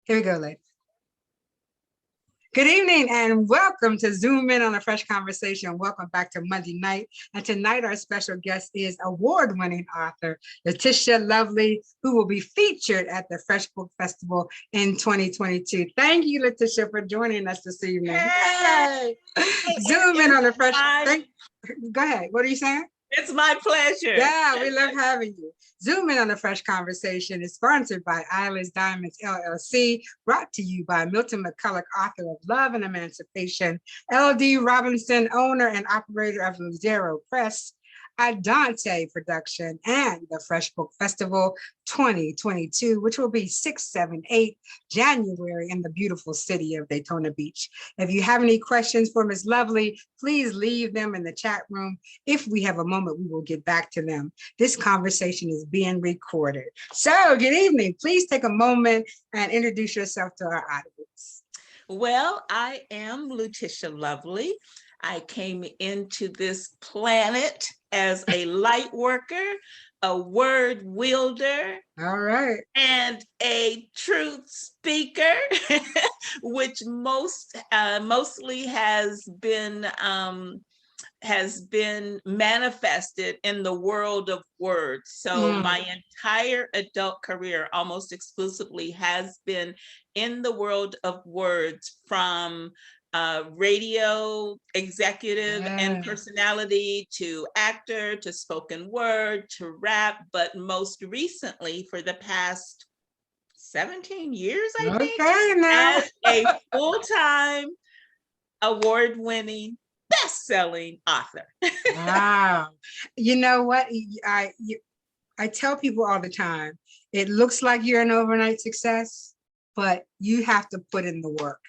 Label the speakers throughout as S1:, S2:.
S1: Here we go, ladies. Good evening and welcome to Zoom In on a Fresh Conversation. Welcome back to Monday night. And tonight our special guest is award-winning author Lutishia Lovely, who will be featured at the F.R.E.S.H Book Festival in 2022. Thank you, Lutishia, for joining us this evening.
S2: Hey.
S1: Zoom In on a Fresh. Go ahead. What are you saying?
S2: It's my pleasure.
S1: Yeah, we love having you. Zoom In on a Fresh Conversation is sponsored by Islands Diamonds LLC, brought to you by Milton McCulloch, author of Love and Emancipation, L.D. Robinson, owner and operator of Lucero Press, Adante Production, and the F.R.E.S.H Book Festival 2022, which will be 6, 7, 8 January in the beautiful city of Daytona Beach. If you have any questions for Ms. Lovely, please leave them in the chat room. If we have a moment, we will get back to them. This conversation is being recorded. So good evening. Please take a moment and introduce yourself to our audience.
S2: Well, I am Lutishia Lovely. I came into this planet as a light worker, a word wielder,
S1: all right,
S2: and a truth speaker, which mostly has been manifested in the world of words. So my entire adult career almost exclusively has been in the world of words, from radio executive and personality to actor to spoken word to rap, but most recently for the past 17 years, I think, as a full-time award-winning best-selling author.
S1: Wow. You know what? I tell people all the time, it looks like you're an overnight success, but you have to put in the work.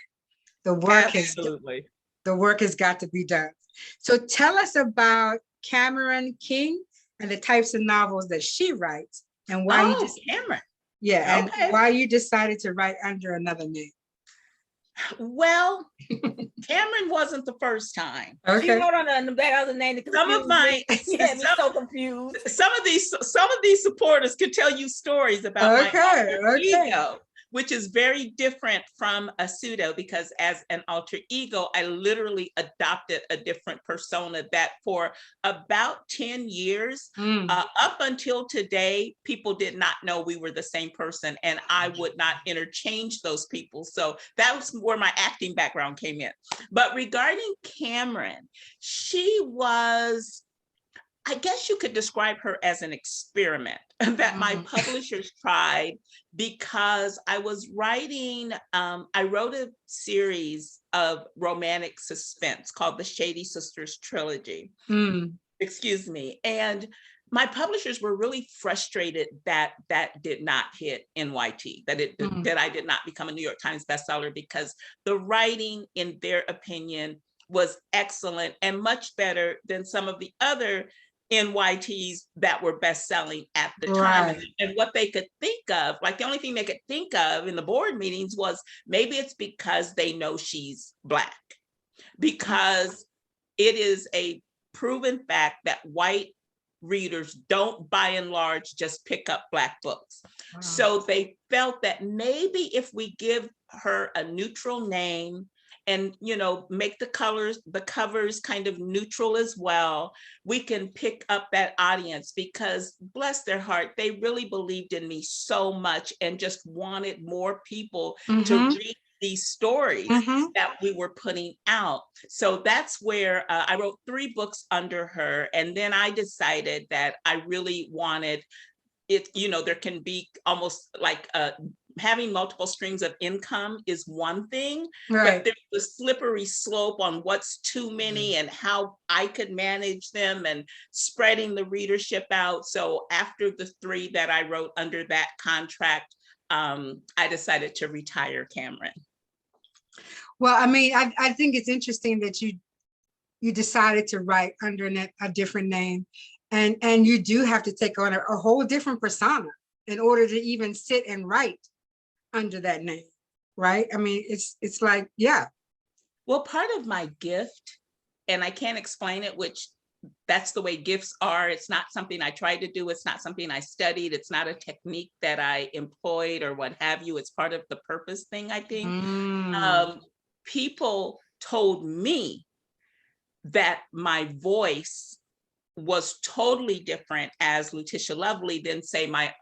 S1: The work has got to be done. So tell us about Cameron King and the types of novels that she writes, and why
S2: Cameron.
S1: Yeah, and why you decided to write under another name.
S2: Well, Cameron wasn't the first time.
S3: She wrote on that other name.
S2: Some of my
S3: so confused.
S2: Some of these supporters could tell you stories about my alter ego, which is very different from a pseudo, because as an alter ego, I literally adopted a different persona that for about 10 years, up until today, people did not know we were the same person, and I would not interchange those people. So that was where my acting background came in. But regarding Cameron, she was, I guess you could describe her as an experiment that my publishers tried, because I was writing, I wrote a series of romantic suspense called the Shady Sisters Trilogy. Excuse me. And my publishers were really frustrated that that did not hit NYT, that I did not become a New York Times bestseller, because the writing, in their opinion, was excellent and much better than some of the other NYTs that were best-selling at the time. And what they could think of, like the only thing they could think of in the board meetings was, maybe it's because they know she's Black, because it is a proven fact that white readers don't, by and large, just pick up Black books. So they felt that maybe if we give her a neutral name and, you know, make the covers kind of neutral as well, we can pick up that audience, because bless their heart, they really believed in me so much and just wanted more people to read these stories that we were putting out. So that's where I wrote 3 books under her. And then I decided that I really wanted it, you know, there can be almost like having multiple streams of income is one thing, but there's a slippery slope on what's too many and how I could manage them and spreading the readership out. So after the 3 that I wrote under that contract, I decided to retire Cameron.
S1: Well, I mean, I think it's interesting that you decided to write under a different name, and you do have to take on a whole different persona in order to even sit and write under that name, right? I mean, it's like, yeah.
S2: Well, part of my gift, and I can't explain it, which that's the way gifts are. It's not something I tried to do. It's not something I studied. It's not a technique that I employed or what have you. It's part of the purpose thing, I think. People told me that my voice was totally different as Lutishia Lovely than, say, my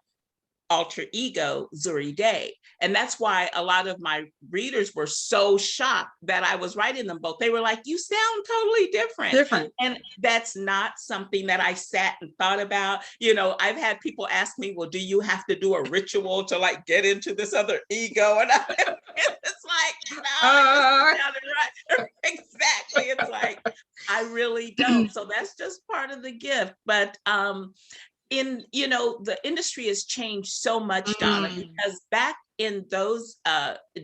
S2: alter ego, Zuri Day. And that's why a lot of my readers were so shocked that I was writing them both. They were like, you sound totally different. And that's not something that I sat and thought about. You know, I've had people ask me, well, do you have to do a ritual to like get into this other ego? And it's like, no, I just sounded right. Exactly. It's like, I really don't. So that's just part of the gift. But the industry has changed so much, Donna, because back in those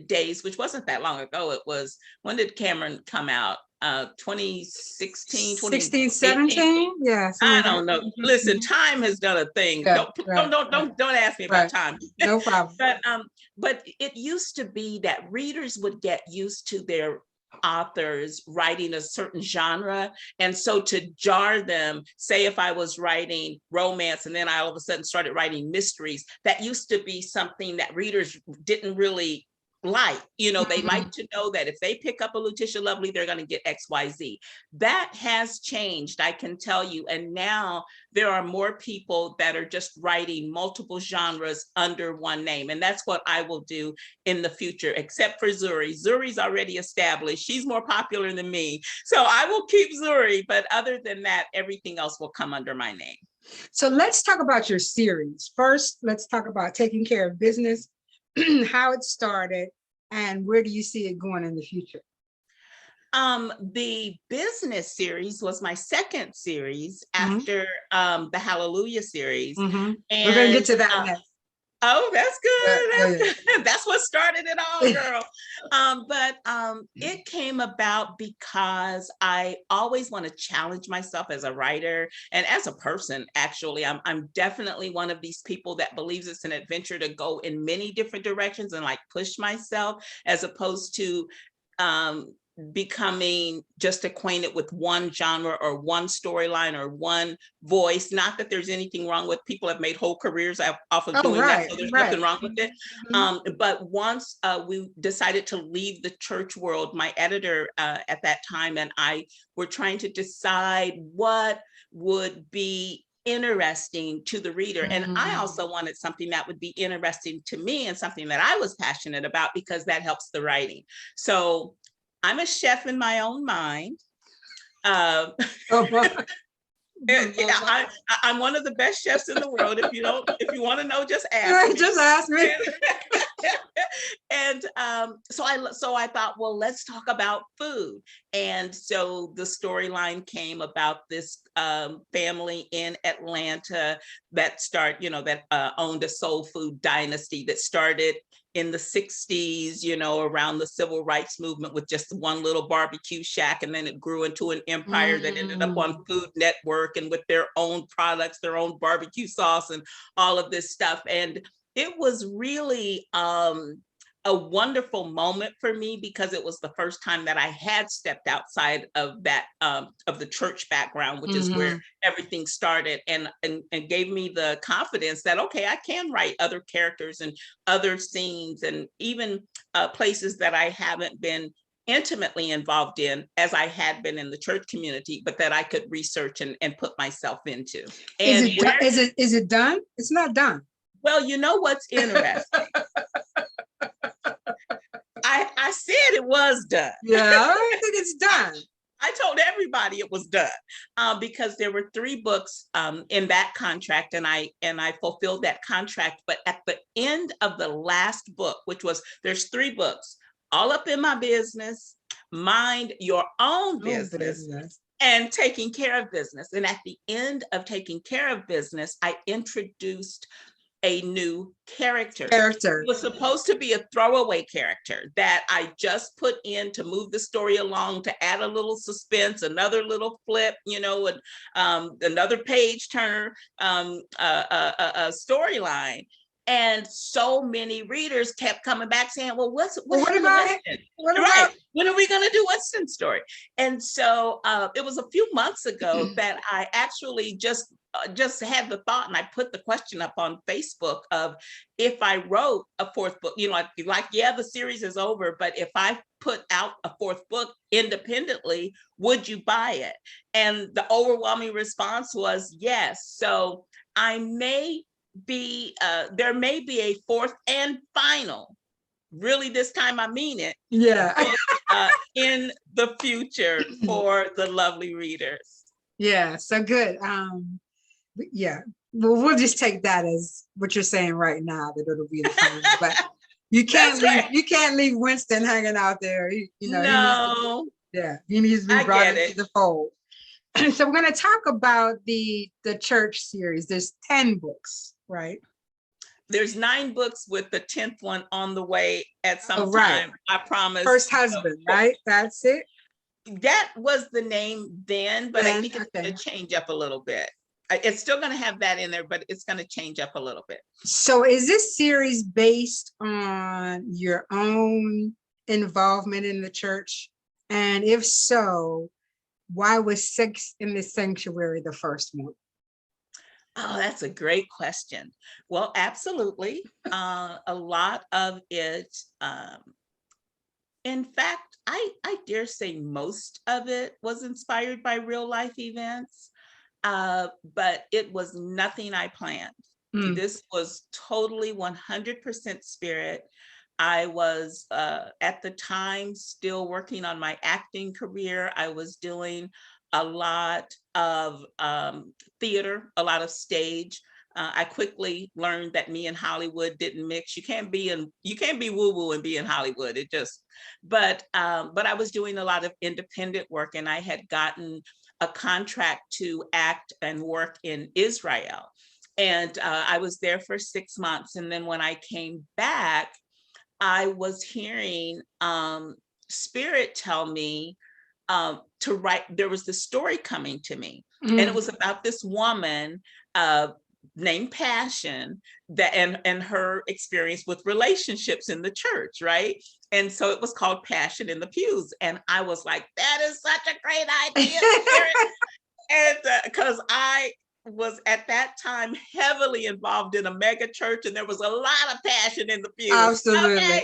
S2: days, which wasn't that long ago, it was, when did Cameron come out? 2016,
S1: 16, 17? Yeah.
S2: I don't know. Listen, time has done a thing.
S1: Yeah,
S2: don't ask me about time.
S1: No problem.
S2: But it used to be that readers would get used to their authors writing a certain genre, and so to jar them, say if I was writing romance and then I all of a sudden started writing mysteries, that used to be something that readers didn't really like. You know, they like to know that if they pick up a Lutishia Lovely, they're going to get XYZ. That has changed, I can tell you. And now there are more people that are just writing multiple genres under one name. And that's what I will do in the future, except for Zuri. Zuri's already established. She's more popular than me. So I will keep Zuri. But other than that, everything else will come under my name.
S1: So let's talk about your series. First, let's talk about Taking Care of Business, how it started, and where do you see it going in the future?
S2: The business series was my second series after the Hallelujah series.
S1: And we're going to get to that next.
S2: Oh, that's good. That's what started it all, girl. But it came about because I always want to challenge myself as a writer and as a person. Actually, I'm definitely one of these people that believes it's an adventure to go in many different directions and like push myself, as opposed to becoming just acquainted with one genre or one storyline or one voice. Not that there's anything wrong with, people have made whole careers off of doing that, so there's nothing wrong with it. But once we decided to leave the church world, my editor at that time and I were trying to decide what would be interesting to the reader. And I also wanted something that would be interesting to me and something that I was passionate about, because that helps the writing. So I'm a chef in my own mind. I'm one of the best chefs in the world. If you want to know, just ask me.
S1: Just ask me.
S2: And so I thought, well, let's talk about food. And so the storyline came about this family in Atlanta that owned a soul food dynasty that started in the 60s, around the civil rights movement with just one little barbecue shack. And then it grew into an empire that ended up on Food Network and with their own products, their own barbecue sauce and all of this stuff. And it was really a wonderful moment for me, because it was the first time that I had stepped outside of that, of the church background, which is where everything started, and gave me the confidence that, okay, I can write other characters and other scenes and even places that I haven't been intimately involved in as I had been in the church community, but that I could research and put myself into. And
S1: is it done? It's not done.
S2: Well, you know what's interesting? I said it was done.
S1: Yeah, I think it's done.
S2: I told everybody it was done because there were 3 books in that contract, and I fulfilled that contract. But at the end of the last book, there's 3 books, All Up in My Business, Mind Your Own Business, and Taking Care of Business. And at the end of Taking Care of Business, I introduced a new character. It was supposed to be a throwaway character that I just put in to move the story along, to add a little suspense, another little flip, and another page turner, a storyline. And so many readers kept coming back saying, well, what
S1: about
S2: it? Right. When are we going to do Winston's story? And so it was a few months ago that I actually just had the thought, and I put the question up on Facebook of, if I wrote a fourth book, yeah, the series is over, but if I put out a fourth book independently, would you buy it? And the overwhelming response was yes. So I may be, there may be a fourth and final, really this time I mean it, in the future for the lovely readers.
S1: Yeah, so good. Yeah, well, we'll just take that as what you're saying right now, that it'll be the final. But you can't leave Winston hanging out there.
S2: No.
S1: He needs to be brought into the fold. So we're going to talk about the church series. There's 10 books, right?
S2: There's 9 books with the 10th one on the way at some time. I promise.
S1: First Husband, right? That's it.
S2: That was the name then, but I think it's going to change up a little bit. It's still going to have that in there, but it's going to change up a little bit.
S1: So is this series based on your own involvement in the church? And if so, why was Sex in the Sanctuary the first one?
S2: Oh, that's a great question. Well, absolutely. A lot of it, in fact, I dare say most of it was inspired by real life events, but it was nothing I planned. This was totally 100% spirit. I was at the time still working on my acting career. I was doing a lot of theater, a lot of stage. I quickly learned that me and Hollywood didn't mix. You can't be woo-woo and be in Hollywood. But I was doing a lot of independent work, and I had gotten a contract to act and work in Israel. And I was there for 6 months. And then when I came back, I was hearing Spirit tell me to write. There was this story coming to me, and it was about this woman named Passion, that and her experience with relationships in the church, right? And so it was called Passion in the Pews, and I was like, that is such a great idea, Spirit. And because I was at that time heavily involved in a mega church, and there was a lot of passion in the pews.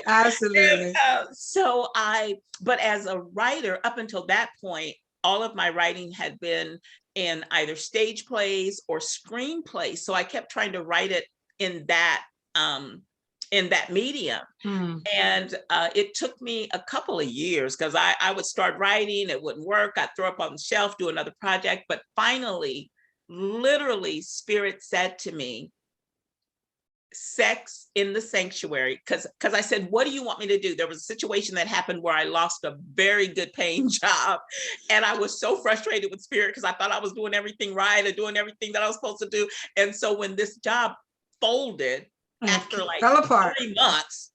S1: Absolutely.
S2: And, but as a writer, up until that point, all of my writing had been in either stage plays or screenplays. So I kept trying to write it in that medium. And it took me a couple of years, because I would start writing, it wouldn't work, I'd throw up on the shelf, do another project. But finally, literally, Spirit said to me, Sex in the Sanctuary, because I said, what do you want me to do? There was a situation that happened where I lost a very good paying job, and I was so frustrated with Spirit because I thought I was doing everything right and doing everything that I was supposed to do. And so when this job folded after like 3 months,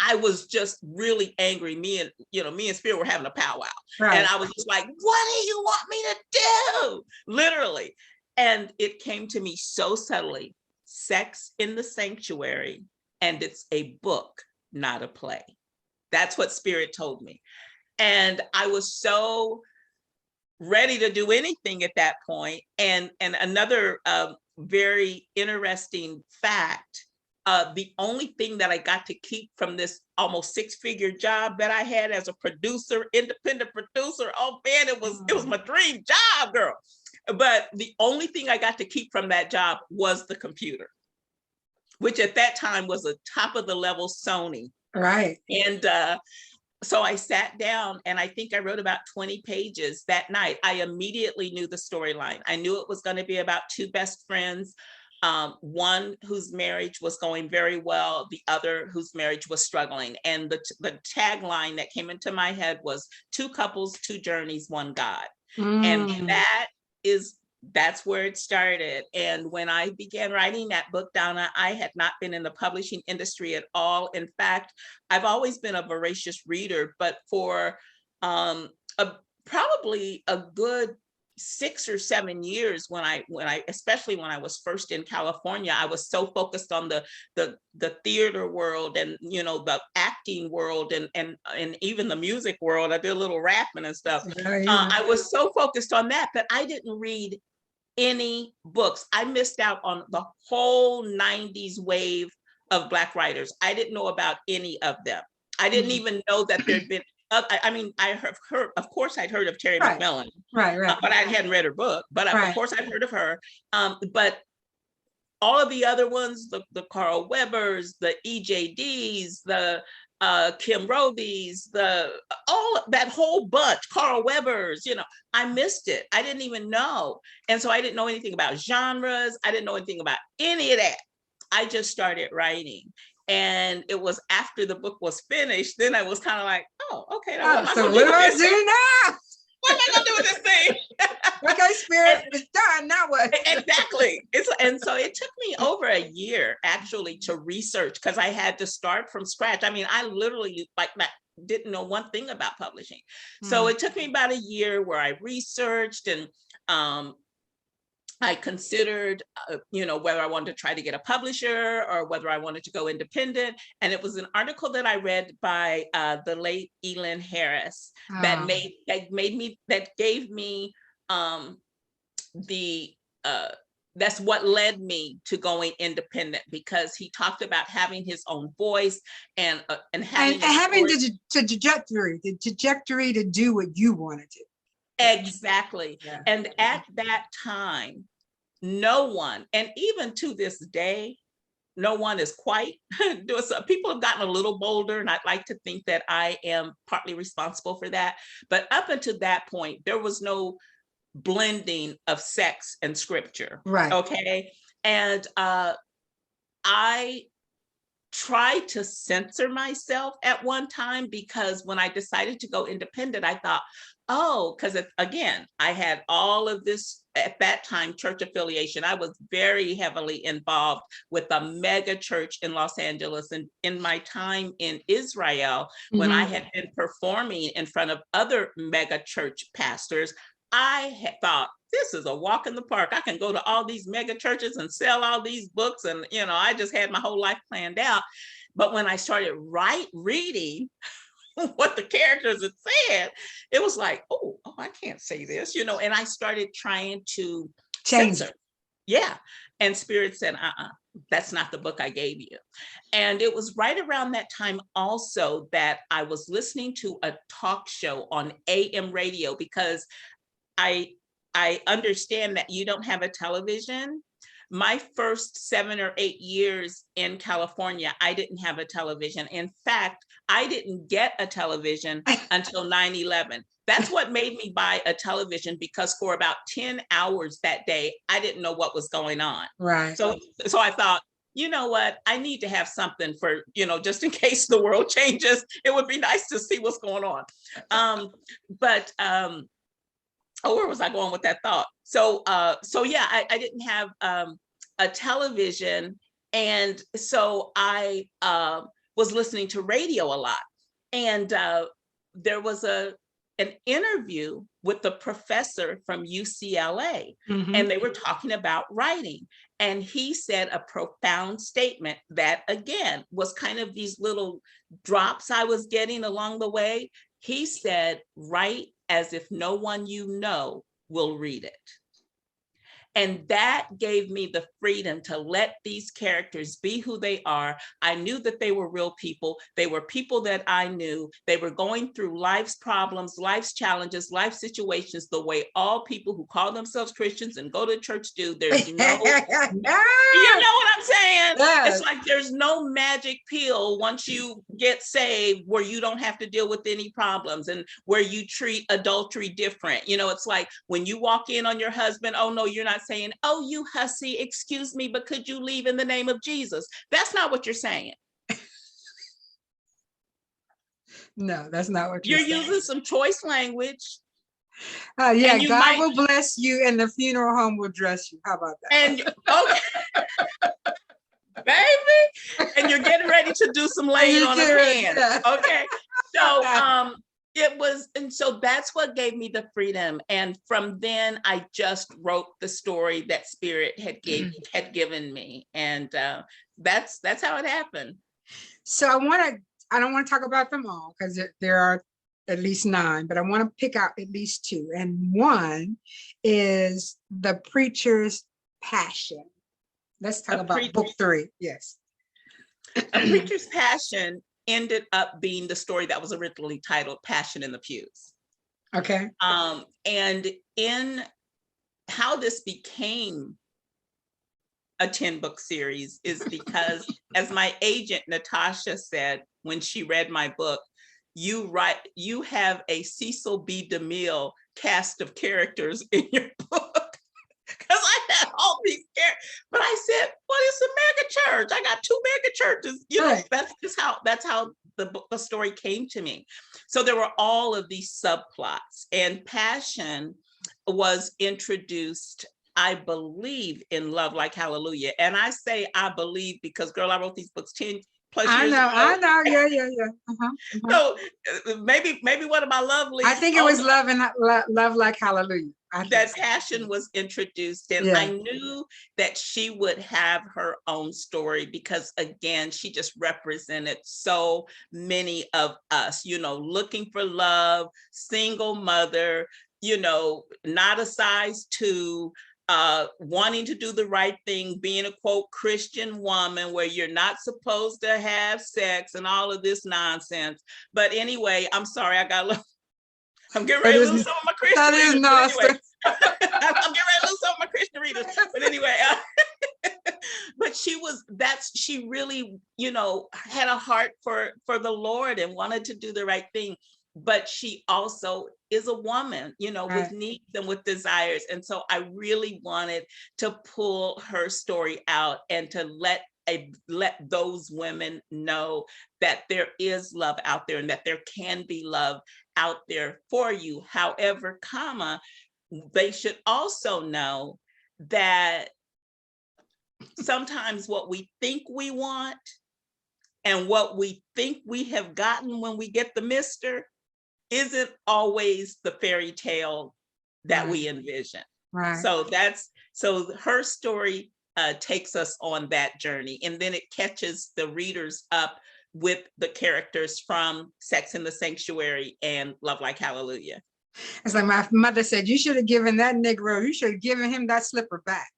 S2: I was just really angry. Me and Spirit were having a powwow, and I was just like, what do you want me to do? Literally. And it came to me so subtly, Sex in the Sanctuary, and it's a book, not a play. That's what Spirit told me. And I was so ready to do anything at that point. And another very interesting fact, the only thing that I got to keep from this almost 6-figure job that I had as a producer, independent producer, oh man, it was my dream job, girl. But the only thing I got to keep from that job was the computer, which at that time was a top of the level Sony.
S1: Right.
S2: And so I sat down, and I think I wrote about 20 pages that night. I immediately knew the storyline. I knew it was going to be about 2 best friends, one whose marriage was going very well, the other whose marriage was struggling. And the tagline that came into my head was 2 couples, 2 journeys, 1 God. And that's where it started. And when I began writing that book, Donna, I had not been in the publishing industry at all. In fact, I've always been a voracious reader, but for probably a good 6 or 7 years when I especially when I was first in California, I was so focused on the theater world and, you know, the acting world and even the music world. I did a little rapping and stuff. I was so focused on that I didn't read any books. I missed out on the whole 90s wave of Black writers. I didn't know about any of them. I didn't even know that there'd been I mean, I have heard, of course, I'd heard of Terry McMillan, but I hadn't read her book. But of course, I'd heard of her. But all of the other ones, the Carl Webbers, the EJDs, the Kim Robies, all that whole bunch, Carl Webbers, you know, I missed it. I didn't even know. And so I didn't know anything about genres. I didn't know anything about any of that. I just started writing. And it was after the book was finished, then I was kind of like, oh, okay.
S1: So what do I do now?
S2: What am I gonna do with this thing?
S1: Okay, Spirit, it's done. Now what?
S2: Exactly. And so it took me over a year actually to research, because I had to start from scratch. I mean, I literally didn't know one thing about publishing. So it took me about a year where I researched and I considered, you know, whether I wanted to try to get a publisher or whether I wanted to go independent. And it was an article that I read by the late Elin Harris that gave me that's what led me to going independent, because he talked about having his own voice and having
S1: the trajectory to do what you wanted to.
S2: Exactly. Yeah. And at that time, no one, and even to this day, no one is quite doing so. People have gotten a little bolder, and I'd like to think that I am partly responsible for that. But up until that point, there was no blending of sex and scripture.
S1: Right.
S2: Okay. And I tried to censor myself at one time, because when I decided to go independent, I thought, oh, because again, I had all of this at that time church affiliation. I was very heavily involved with a mega church in Los Angeles. And in my time in Israel, when I had been performing in front of other mega church pastors, I had thought, this is a walk in the park. I can go to all these mega churches and sell all these books. And, you know, I just had my whole life planned out. But when I started reading what the characters had said, it was like, oh, I can't say this, you know, and I started trying to censor. Yeah. And Spirit said, that's not the book I gave you. And it was right around that time also that I was listening to a talk show on AM radio, because I understand that you don't have a television. My first 7 or 8 years in California, I didn't have a television. In fact, I didn't get a television until 9/11. That's what made me buy a television, because for about 10 hours that day, I didn't know what was going on.
S1: Right.
S2: So I thought, you know what, I need to have something for, you know, just in case the world changes, it would be nice to see what's going on. Where was I going with that thought? So yeah, I didn't have a television. And so I was listening to radio a lot. And there was an interview with the professor from UCLA, and they were talking about writing. And he said a profound statement that, again, was kind of these little drops I was getting along the way. He said, write as if no one you know will read it. And that gave me the freedom to let these characters be who they are. I knew that they were real people. They were people that I knew. They were going through life's problems, life's challenges, life situations, the way all people who call themselves Christians and go to church do. There's no, you know what I'm saying? Yes. It's like there's no magic pill once you get saved where you don't have to deal with any problems, and where you treat adultery different. You know, it's like when you walk in on your husband, oh no, you're not saying, oh, you hussy, excuse me, but could you leave in the name of Jesus? That's not what you're saying.
S1: No, that's not what you're saying.
S2: You're using some choice language.
S1: Yeah, God will bless you and the funeral home will dress you. How about that?
S2: And okay. Baby, and you're getting ready to do some laying on of hands. Yeah. Okay. So It was, and so that's what gave me the freedom. And from then I just wrote the story that Spirit had given me. And that's how it happened.
S1: So I don't want to talk about them all because there are at least 9, but I want to pick out at least 2. And one is The Preacher's Passion. Let's talk about book 3. Yes.
S2: A Preacher's Passion ended up being the story that was originally titled Passion in the Pews.
S1: Okay.
S2: And in how this became a 10-book series is because, as my agent Natasha said when she read my book, you have a Cecil B. DeMille cast of characters in your book. Because I had all these characters, but I said, "What is a mega church? I got 2 mega churches." You know, that's how the story came to me. So there were all of these subplots, and Passion was introduced, I believe, in Love Like Hallelujah. And I say I believe because, girl, I wrote these books 10 plus years ago.
S1: I know. Yeah.
S2: So maybe one of my lovely.
S1: I think it was Love Like Hallelujah.
S2: That Passion was introduced, and I knew that she would have her own story because, again, she just represented so many of us, you know, looking for love, single mother, you know, not a size 2, wanting to do the right thing, being a quote Christian woman where you're not supposed to have sex and all of this nonsense. But anyway, I'm sorry, I'm getting ready to lose some of my Christian readers. Anyway, I'm getting ready to lose some of my Christian readers. But anyway, but she really, you know, had a heart for the Lord and wanted to do the right thing. But she also is a woman, you know, with needs and with desires. And so I really wanted to pull her story out and to let those women know that there is love out there and that there can be love out there for you. However, they should also know that sometimes what we think we want and what we think we have gotten when we get the mister isn't always the fairy tale that we envision. Right. So her story takes us on that journey, and then it catches the readers up with the characters from Sex in the Sanctuary and Love Like Hallelujah.
S1: It's like my mother said, you should have given that Negro, you should have given him that slipper back.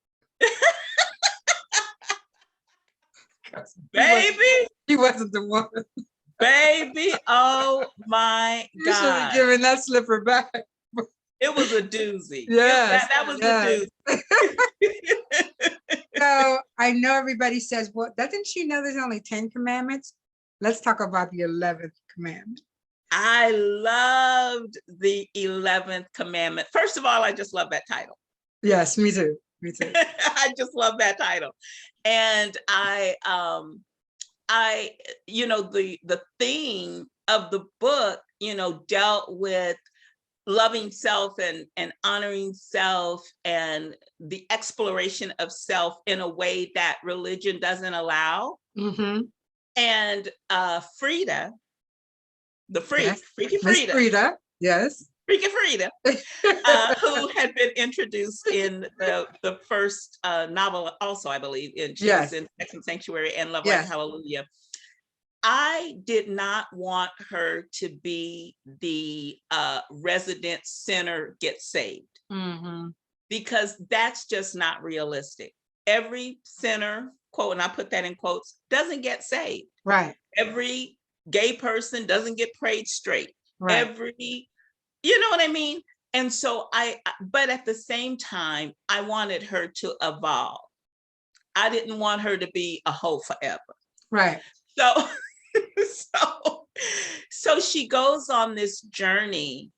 S2: Baby.
S1: He wasn't the one.
S2: Baby, oh my God.
S1: You should have given that slipper back.
S2: It was a doozy.
S1: Yes,
S2: that was a doozy.
S1: So I know everybody says, well, doesn't she know there's only 10 commandments? Let's talk about the 11th commandment.
S2: I loved the 11th commandment. First of all, I just love that title.
S1: Yes, me too. Me too.
S2: I just love that title. And I you know, the theme of the book, you know, dealt with loving self and honoring self and the exploration of self in a way that religion doesn't allow. Mm-hmm. And Frida, Freaky Frida.
S1: Yes.
S2: Freaky Frida, who had been introduced in the first novel, also, I believe, in she was in Sex and Sanctuary and Love Like Hallelujah. I did not want her to be the resident sinner gets saved, because that's just not realistic. Every sinner, quote, and I put that in quotes, doesn't get saved.
S1: Right.
S2: Every gay person doesn't get prayed straight.
S1: Right.
S2: You know what I mean? And so but at the same time, I wanted her to evolve. I didn't want her to be a hoe forever.
S1: Right.
S2: So she goes on this journey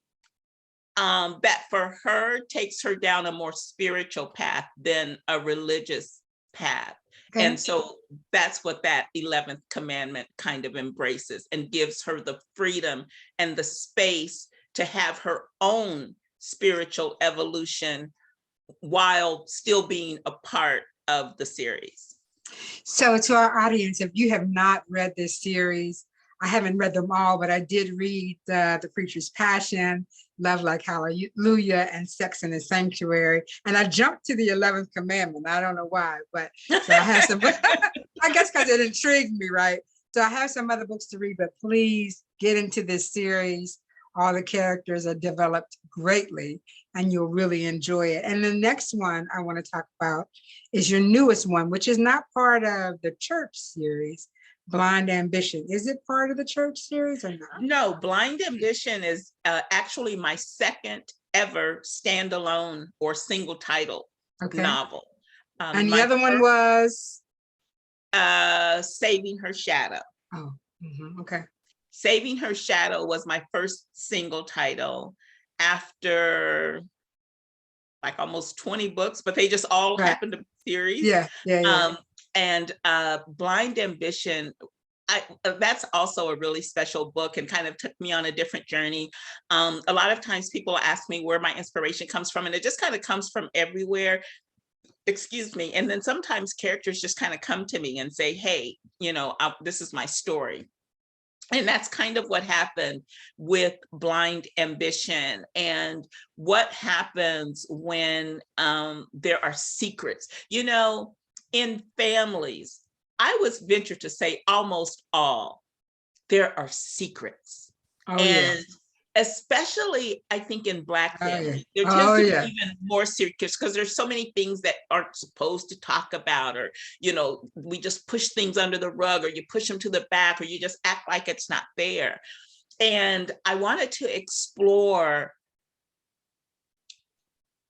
S2: that for her takes her down a more spiritual path than a religious path. Okay. And so that's what that 11th commandment kind of embraces and gives her the freedom and the space to have her own spiritual evolution while still being a part of the series.
S1: So to our audience, if you have not read this series, I haven't read them all, but I did read The Preacher's Passion, Love Like Hallelujah, and Sex in the Sanctuary. And I jumped to the 11th Commandment. I don't know why, but so I have some, I guess because it intrigued me, right? So I have some other books to read, but please get into this series. All the characters are developed greatly and you'll really enjoy it. And the next one I want to talk about is your newest one, which is not part of the church series, Blind Ambition. Is it part of the church series or not?
S2: No, Blind Ambition is actually my second ever standalone or single title novel.
S1: And the other one was?
S2: Saving Her Shadow.
S1: Oh, okay.
S2: Saving Her Shadow was my first single title after like almost 20 books, but they just all happened to be series.
S1: Yeah.
S2: And Blind Ambition, that's also a really special book and kind of took me on a different journey. A lot of times people ask me where my inspiration comes from, and it just kind of comes from everywhere. Excuse me. And then sometimes characters just kind of come to me and say, hey, this is my story. And that's kind of what happened with Blind Ambition and what happens when there are secrets. In families, I would venture to say almost all, there are secrets. Especially, I think, in Black families, there tends to be even more secrets because there's so many things that aren't supposed to talk about, or, we just push things under the rug, or you push them to the back, or you just act like it's not there. And I wanted to explore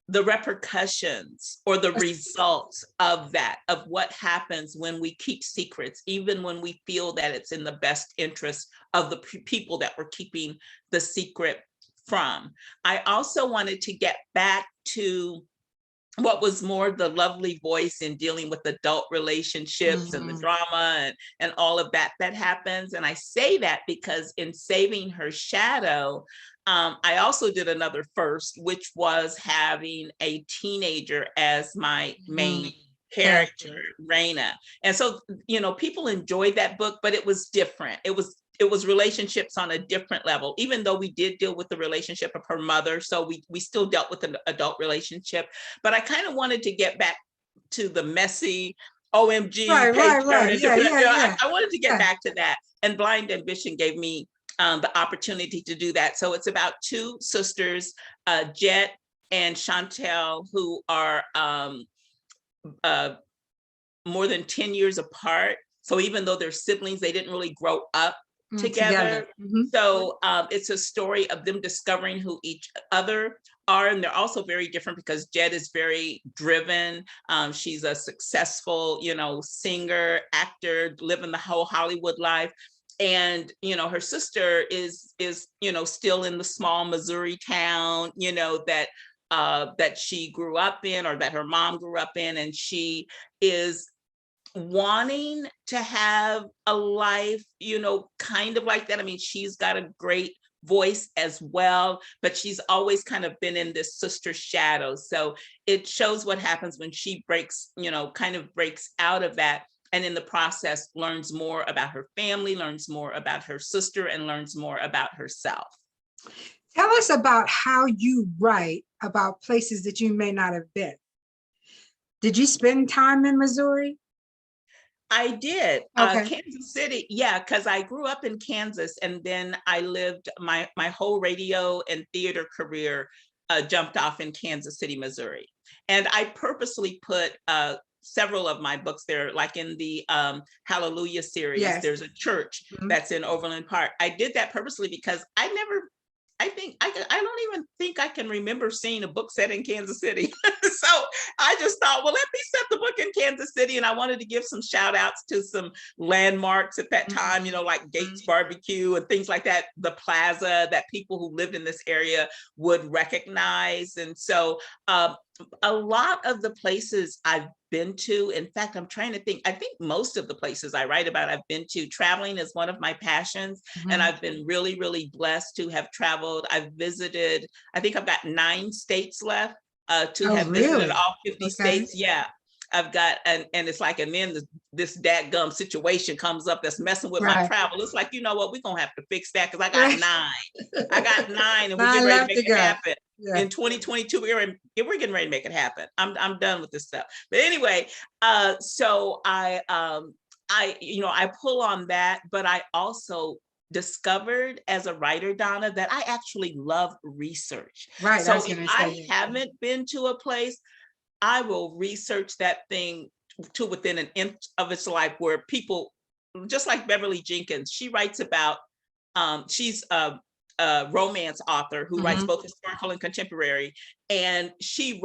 S2: the repercussions or the results of that, of what happens when we keep secrets, even when we feel that it's in the best interest of the people that we're keeping the secret from. I also wanted to get back to what was more the lovely voice in dealing with adult relationships and the drama and all of that happens. And I say that because in Saving Her Shadow, I also did another first, which was having a teenager as my main character, Raina. And so, people enjoyed that book, but it was different. It was relationships on a different level, even though we did deal with the relationship of her mother. So we still dealt with an adult relationship, but I kind of wanted to get back to the messy OMG.
S1: Right. Yeah.
S2: I wanted to get back to that. And Blind Ambition gave me the opportunity to do that. So it's about two sisters, Jet and Chantel, who are more than 10 years apart. So even though they're siblings, they didn't really grow up together. So it's a story of them discovering who each other are. And they're also very different because Jet is very driven. She's a successful, singer, actor, living the whole Hollywood life. And, her sister is, still in the small Missouri town, that she grew up in, or that her mom grew up in. And she is wanting to have a life, kind of like that. I mean, she's got a great voice as well, but she's always kind of been in this sister shadow. So it shows what happens when she breaks, kind of breaks out of that. And in the process, learns more about her family, learns more about her sister, and learns more about herself.
S1: Tell us about how you write about places that you may not have been. Did you spend time in Missouri?
S2: I did.
S1: Okay.
S2: Kansas City, because I grew up in Kansas, and then I lived my whole radio and theater career jumped off in Kansas City, Missouri. And I purposely put several of my books there, like in the Hallelujah series, there's a church that's in Overland Park. I did that purposely because I don't even think I can remember seeing a book set in Kansas City. So I just thought, well, let me set the book in Kansas City. And I wanted to give some shout outs to some landmarks at that time, like Gates Barbecue and things like that, the plaza that people who lived in this area would recognize. And so a lot of the places I've been to, in fact, I'm trying to think, I think most of the places I write about I've been to. Traveling is one of my passions, and I've been really, really blessed to have traveled. I've visited, I think I've got 9 states left to have visited all 50 states. I've got, and it's like, and then this dadgum situation comes up that's messing with my travel. It's like, you know what, we're gonna have to fix that because I got 9. I got 9 and we're getting ready to make it happen. In 2022, we're getting ready to make it happen. I'm done with this stuff. But anyway, so I pull on that, but I also discovered as a writer, Donna, that I actually love research. Right. So if I haven't been to a place, I will research that thing to within an inch of its life, where people, just like Beverly Jenkins, she writes about, she's a romance author who writes both historical and contemporary. And she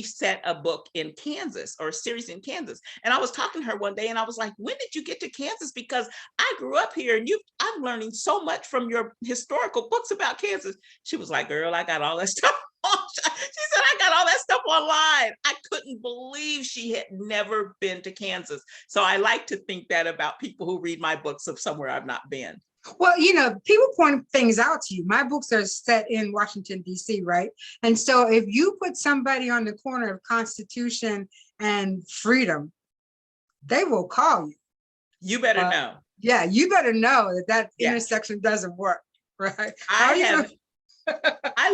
S2: set a book in Kansas, or a series in Kansas. And I was talking to her one day and I was like, when did you get to Kansas? Because I grew up here and I'm learning so much from your historical books about Kansas. She was like, girl, I got all that stuff. She said, I got all that stuff online. I couldn't believe she had never been to Kansas. So I like to think that about people who read my books of somewhere I've not been.
S1: Well, you know, people point things out to you. My books are set in Washington, D.C., right? And so if you put somebody on the corner of Constitution and Freedom, they will call you.
S2: You better know.
S1: Yeah, you better know that intersection doesn't work, right?
S2: I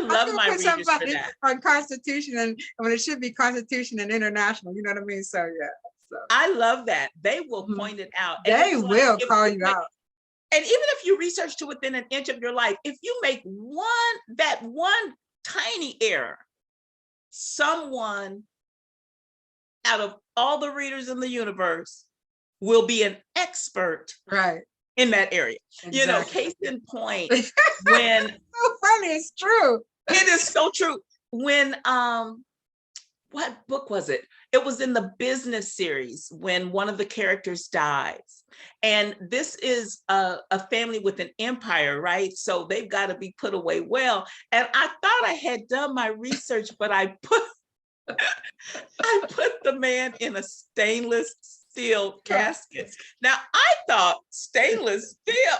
S2: love my readers for that.
S1: On Constitution, and when it should be Constitution and International, you know what I mean? So, yeah. So.
S2: I love that. They will point it out.
S1: They will call you out.
S2: And even if you research to within an inch of your life, if you make that one tiny error, someone out of all the readers in the universe will be an expert in that area. Exactly. You know, case in point, when
S1: so funny, it's true.
S2: It is so true. When what book was it? It was in the business series when one of the characters dies. And this is a family with an empire, right? So they've got to be put away well. And I thought I had done my research, but I put the man in a stainless steel casket. Now, I thought stainless steel.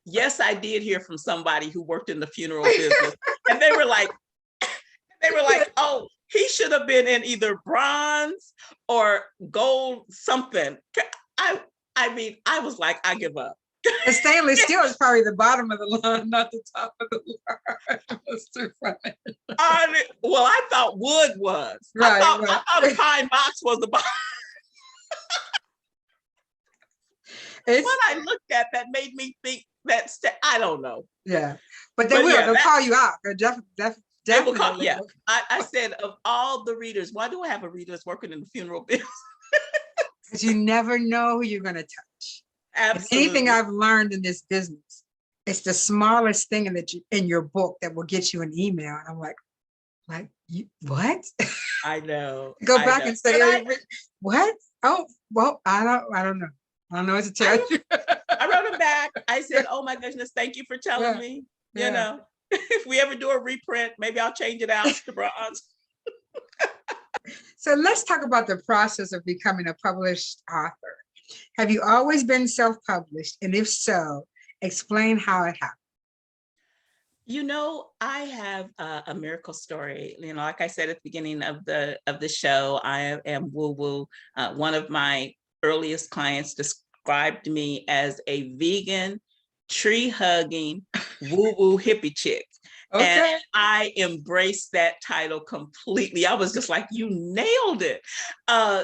S2: Yes, I did hear from somebody who worked in the funeral business. And they were like, oh, he should have been in either bronze or gold something. I mean, I was like, I give up.
S1: The stainless steel is probably the bottom of the line, not the top of the line. That's too funny.
S2: Well, I thought wood was.
S1: Right,
S2: I thought a pine box was the bottom. What I looked at that made me think that, I don't know.
S1: Yeah, but they will. They'll call you out. They're definitely.
S2: They will call, yeah. I said, of all the readers, why do I have a reader that's working in the funeral business?
S1: Because you never know who you're going to touch.
S2: Absolutely.
S1: Anything I've learned in this business, it's the smallest thing in your book that will get you an email. And I'm like, you what?
S2: I know.
S1: Go back and say, what? Oh, well, I don't know. I don't know what to tell you.
S2: I wrote it back. I said, oh my goodness, thank you for telling me. You know, if we ever do a reprint, maybe I'll change it out to bronze.
S1: So let's talk about the process of becoming a published author. Have you always been self-published? And if so, explain how it happened.
S2: You know, I have a miracle story. You know, like I said at the beginning of the show, I am woo-woo. One of my earliest clients described me as a vegan, tree-hugging, woo-woo hippie chick. Okay. And I embraced that title completely. I was just like, you nailed it.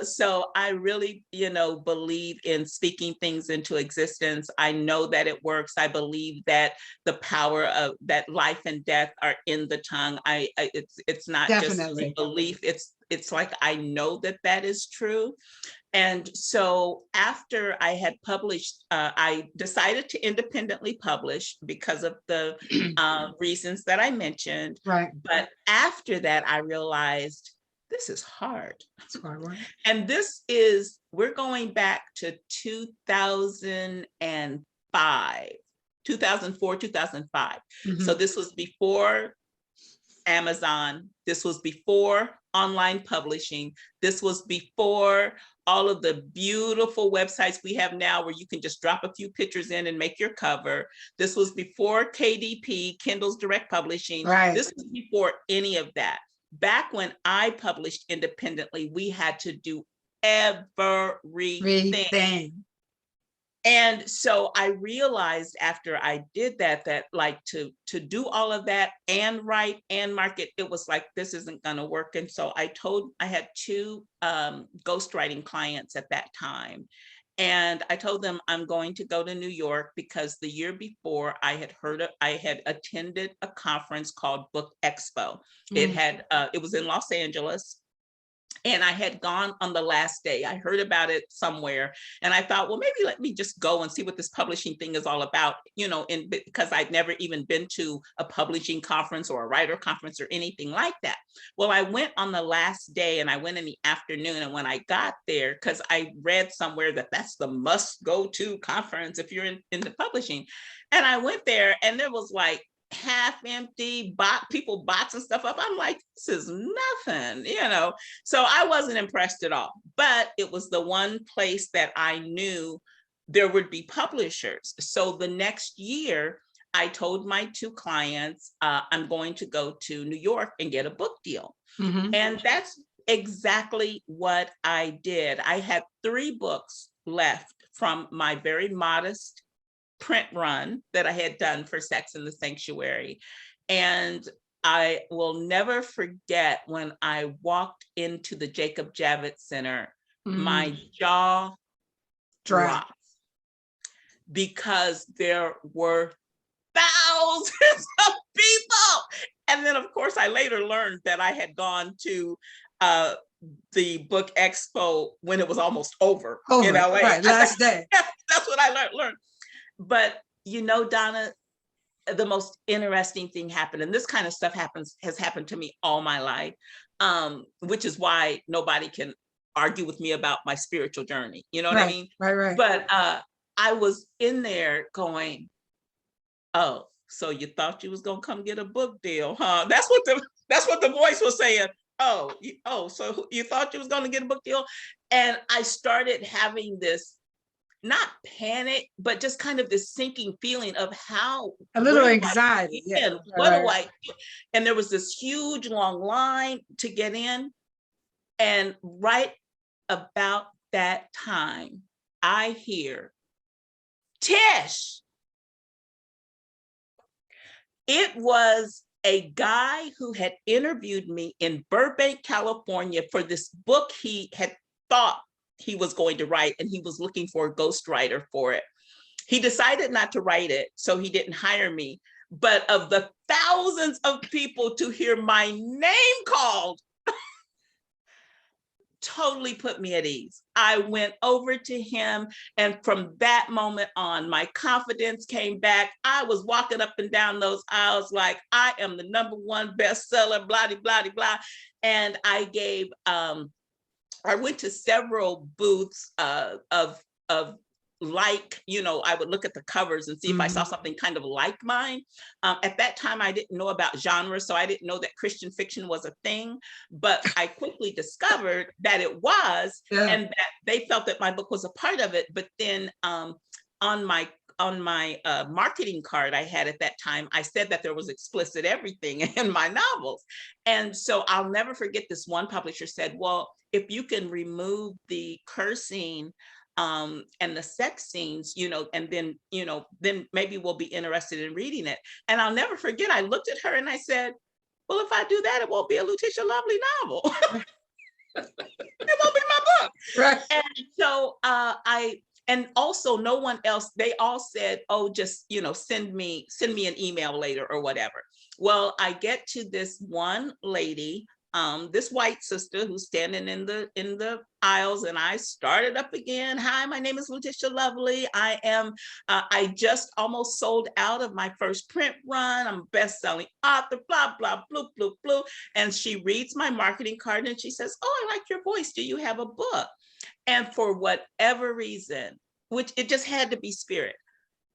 S2: So I really, believe in speaking things into existence. I know that it works. I believe that the power of that life and death are in the tongue. It's not Definitely. Just a belief. It's like, I know that is true. And so after I had published, I decided to independently publish because of the reasons that I mentioned.
S1: Right.
S2: But after that, I realized this is hard.
S1: It's hard work.
S2: And we're going back to 2005, 2004, 2005. Mm-hmm. So this was before Amazon. This was before online publishing. This was before all of the beautiful websites we have now where you can just drop a few pictures in and make your cover. This was before KDP, Kindle's direct publishing.
S1: Right.
S2: This was before any of that. back when I published independently, we had to do everything. And so I realized after I did that, like to do all of that and write and market, it was like, this isn't going to work. And so I had 2 ghostwriting clients at that time. And I told them I'm going to go to New York because the year before I had attended a conference called Book Expo. It was in Los Angeles. And I had gone on the last day. I heard about it somewhere. And I thought, well, maybe let me just go and see what this publishing thing is all about, because I'd never even been to a publishing conference or a writer conference or anything like that. Well, I went on the last day and I went in the afternoon. And when I got there, because I read somewhere that that's the must go to conference if you're in the publishing. And I went there and there was like half empty people boxing stuff up. I'm like, this is nothing, so I wasn't impressed at all. But it was the one place that I knew there would be publishers. So the next year I told my 2 clients, I'm going to go to New York and get a book deal. And that's exactly what I did. I had 3 books left from my very modest print run that I had done for Sex in the Sanctuary. And I will never forget when I walked into the Jacob Javits Center, my jaw dropped because there were thousands of people. And then of course I later learned that I had gone to the Book Expo when it was almost over in LA.
S1: Right, last day.
S2: That's what I learned. But Donna, the most interesting thing happened, and this kind of stuff has happened to me all my life, which is why nobody can argue with me about my spiritual journey. You know what I mean?
S1: Right.
S2: But I was in there going, oh, so you thought you was gonna come get a book deal, huh? That's what the voice was saying. Oh, so you thought you was gonna get a book deal? And I started having this, not panic, but just kind of this sinking feeling of a little anxiety. And there was this huge long line to get in. And right about that time, I hear, Tish. It was a guy who had interviewed me in Burbank, California for this book he had thought he was going to write, and he was looking for a ghostwriter for it. He decided not to write it, so he didn't hire me. But of the thousands of people to hear my name called, totally put me at ease. I went over to him, and from that moment on, my confidence came back. I was walking up and down those aisles like, I am the #1 bestseller, blah, blah, blah. And I gave, I went to several booths of I would look at the covers and see if I saw something kind of like mine. At that time, I didn't know about genre, so I didn't know that Christian fiction was a thing, but I quickly discovered that it was, and that they felt that my book was a part of it. But then on my marketing card I had at that time, I said that there was explicit everything in my novels. And so I'll never forget, this one publisher said, well, if you can remove the cursing and the sex scenes, and then, then maybe we'll be interested in reading it. And I'll never forget, I looked at her and I said, well, if I do that, it won't be a Lutishia Lovely novel. It won't be my book.
S1: Right.
S2: And so and also no one else, they all said, oh, just, send me an email later or whatever. Well, I get to this one lady, this white sister who's standing in the aisles, and I started up again. Hi, my name is Lutishia Lovely. I just almost sold out of my first print run. I'm a best-selling author, blah, blah, blue, blue, blue. And she reads my marketing card and she says, oh, I like your voice. Do you have a book? And for whatever reason, which it just had to be spirit,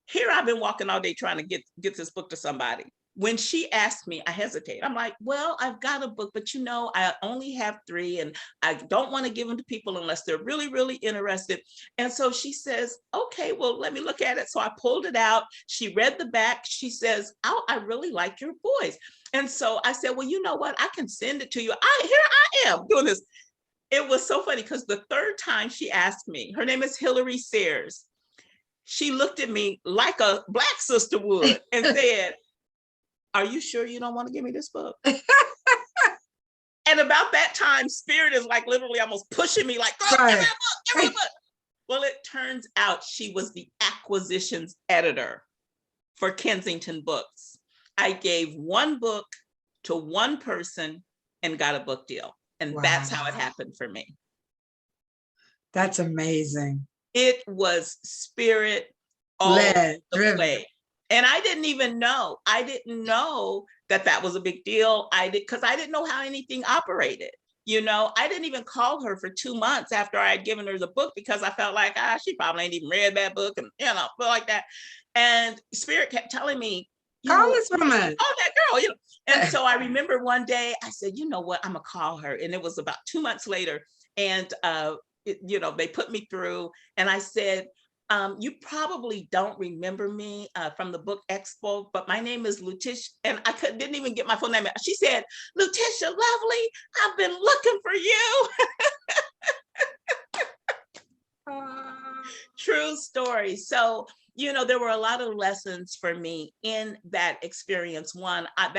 S2: here I've been walking all day trying to get this book to somebody. when she asked me, I hesitate. I'm like, well, I've got a book, but you know, I only have 3 and I don't want to give them to people unless they're really, really interested. And so she says, okay, well, let me look at it. So I pulled it out. She read the back. She says, oh, I really like your voice. And so I said, well, you know what? I can send it to you. Here I am doing this. It was so funny because the 3rd time she asked me, her name is Hillary Sayers. She looked at me like a Black sister would and said, are you sure you don't want to give me this book? And about that time, Spirit is like literally almost pushing me like, oh, give me a book, give me a book. Well, it turns out she was the acquisitions editor for Kensington Books. I gave 1 book to 1 person and got a book deal. And that's how it happened for me.
S1: That's amazing.
S2: It was Spirit all the way. And I didn't even know. I didn't know that that was a big deal. Because I didn't know how anything operated. You know, I didn't even call her for 2 months after I had given her the book because I felt like, she probably ain't even read that book and, like that. And Spirit kept telling me,
S1: call this woman.
S2: Oh, that girl, And so I remember one day I said, you know what, I'm gonna call her. And it was about 2 months later. And, they put me through and I said, you probably don't remember me from the book expo, but my name is Lutishia, and I didn't even get my full name. She said, Lutishia Lovely, I've been looking for you. True story. So, there were a lot of lessons for me in that experience. One, I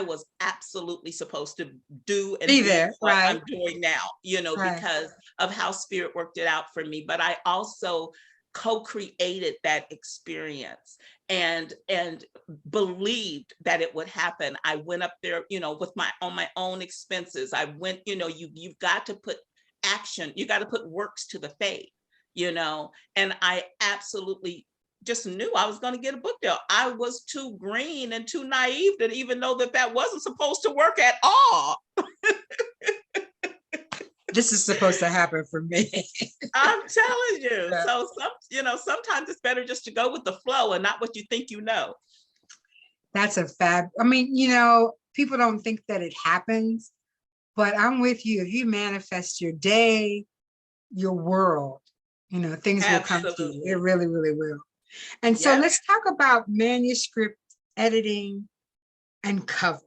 S2: was absolutely supposed to do and be there, what I'm doing now, because of how Spirit worked it out for me. But I also co-created that experience and believed that it would happen. I went up there, on my own expenses. I went, you've got to put action, you got to put works to the faith, and I absolutely just knew I was going to get a book deal. I was too green and too naive to even know that wasn't supposed to work at all.
S1: This is supposed to happen for me.
S2: I'm telling you. Yeah. So sometimes it's better just to go with the flow and not what you think you know.
S1: That's a fab. I mean, people don't think that it happens, but I'm with you. If you manifest your day, your world, things will come to you. It really, really will. And so let's talk about manuscript editing and cover.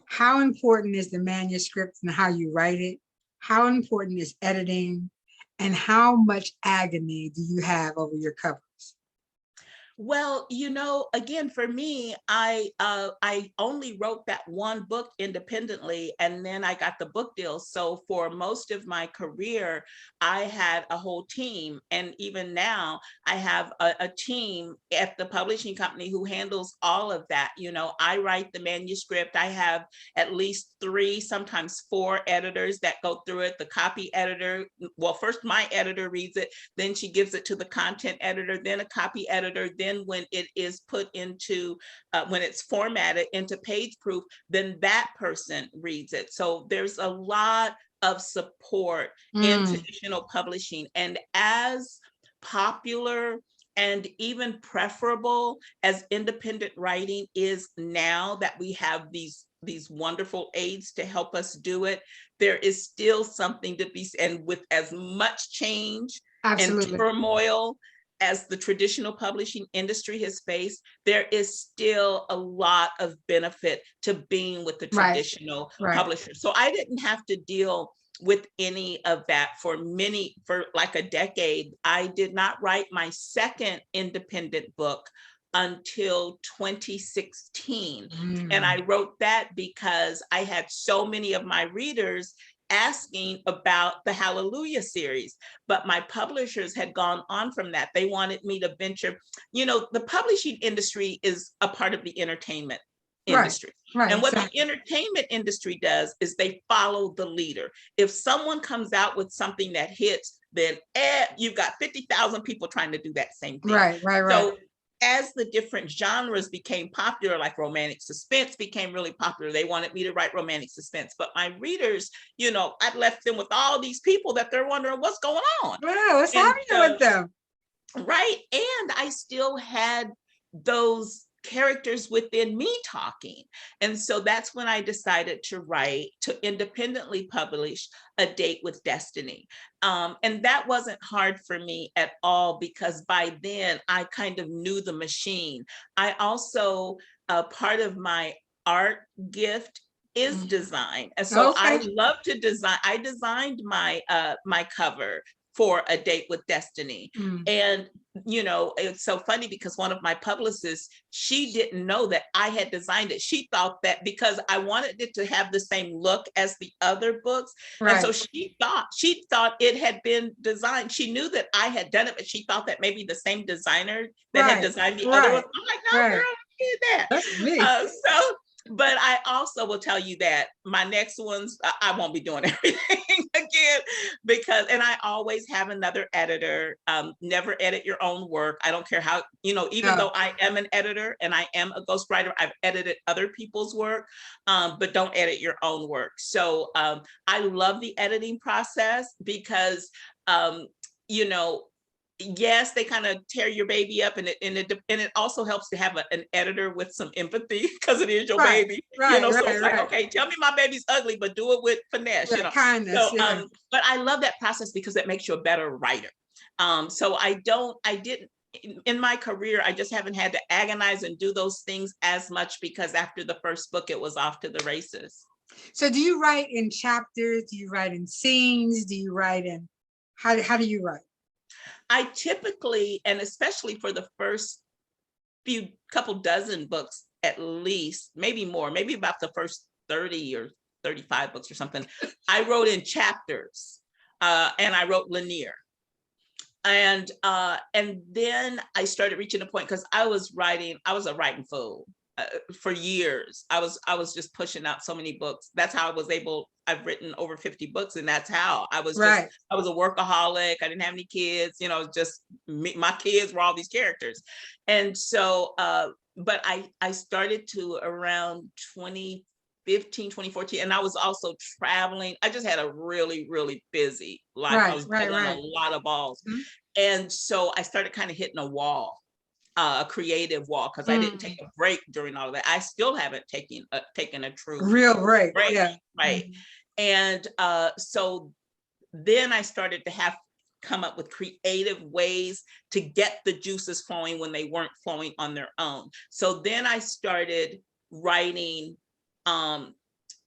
S1: How important is the manuscript and how you write it? How important is editing? And how much agony do you have over your covers?
S2: Well, again, for me, I only wrote that 1 book independently, and then I got the book deal. So for most of my career, I had a whole team. And even now, I have a team at the publishing company who handles all of that. I write the manuscript. I have at least 3, sometimes 4 editors that go through it. The copy editor, well, first my editor reads it, then she gives it to the content editor, then a copy editor, then when it is put into, when it's formatted into page proof, then that person reads it. So there's a lot of support in traditional publishing. And as popular and even preferable as independent writing is now that we have these wonderful aids to help us do it, there is still something to be, and with as much change and turmoil as the traditional publishing industry has faced, there is still a lot of benefit to being with the traditional publisher. So I didn't have to deal with any of that for like a decade. I did not write my 2nd independent book until 2016. And I wrote that because I had so many of my readers asking about the Hallelujah series, but my publishers had gone on from that. They wanted me to venture, the publishing industry is a part of the entertainment industry. And what the entertainment industry does is they follow the leader. If someone comes out with something that hits, then you've got 50,000 people trying to do that same thing. So as the different genres became popular, like romantic suspense became really popular, they wanted me to write romantic suspense. But my readers, I'd left them with all these people that they're wondering what's going on.
S1: Wow, what's happening with them?
S2: Right. And I still had those characters within me talking. And so that's when I decided to independently publish A Date with Destiny. And that wasn't hard for me at all, because by then I kind of knew the machine. I also, part of my art gift is design. And so I love to design. I designed my my cover for A Date with Destiny. And, you know, it's so funny because one of my publicists, she didn't know that I had designed it. She thought that because I wanted it to have the same look as the other books. And so she thought it had been designed. She knew that I had done it, but she thought that maybe the same designer that had designed the other one. I'm like, no, girl, I did that.
S1: That's me.
S2: But I also will tell you that my next ones, I won't be doing everything again, because, and I always have another editor. Never edit your own work. I don't care how, you know, even though I am an editor and I am a ghostwriter, I've edited other people's work, but don't edit your own work. So I love the editing process because, you know, yes, they kind of tear your baby up, and it also helps to have an editor with some empathy, because it is your baby, you know. So it's like, okay, tell me my baby's ugly, but do it with finesse, you know.
S1: Kindness.
S2: So, but I love that process because it makes you a better writer. So I didn't in my career, I just haven't had to agonize and do those things as much, because after the first book, it was off to the races.
S1: So do you write in chapters? Do you write in scenes? Do you write in, how do you write?
S2: I typically, and especially for the first couple dozen books, at least, maybe more, maybe about the first 30 or 35 books or something, I wrote in chapters, and I wrote linear. And then I started reaching a point, because I was a writing fool. For years, I was just pushing out so many books. That's how I've written over 50 books, and that's how I was I was a workaholic. I didn't have any kids, you know, just me, my kids were all these characters. And so, but I started to around 2015, 2014, and I was also traveling. I just had a really, really busy life. I was juggling a lot of balls. And so I started kind of hitting a wall. A creative wall, because I didn't take a break during all of that. I still haven't taken a true
S1: real break.
S2: And so then I started to come up with creative ways to get the juices flowing when they weren't flowing on their own. So then I started writing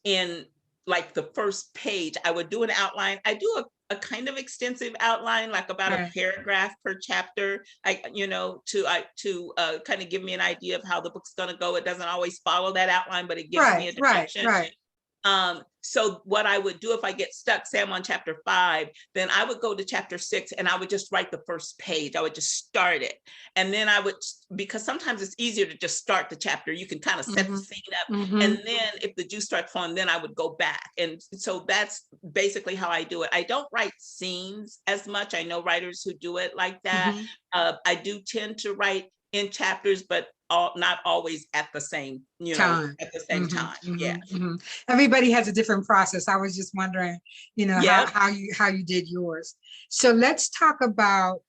S2: in like the first page. I would do an outline. I do a kind of extensive outline, like about a paragraph per chapter, you know, to kind of give me an idea of how the book's going to go. It doesn't always follow that outline, but it gives me a direction. So what I would do if I get stuck, say I'm on chapter 5, then I would go to chapter 6 and I would just write the first page. I would just start it. And then I would, because sometimes it's easier to just start the chapter. You can kind of set the scene up. And then if the juice starts flowing, then I would go back. And so that's basically how I do it. I don't write scenes as much. I know writers who do it like that. I do tend to write in chapters, but not always at the same, you know, at the same time.
S1: Everybody has a different process. I was just wondering, you know, how you did yours. So let's talk about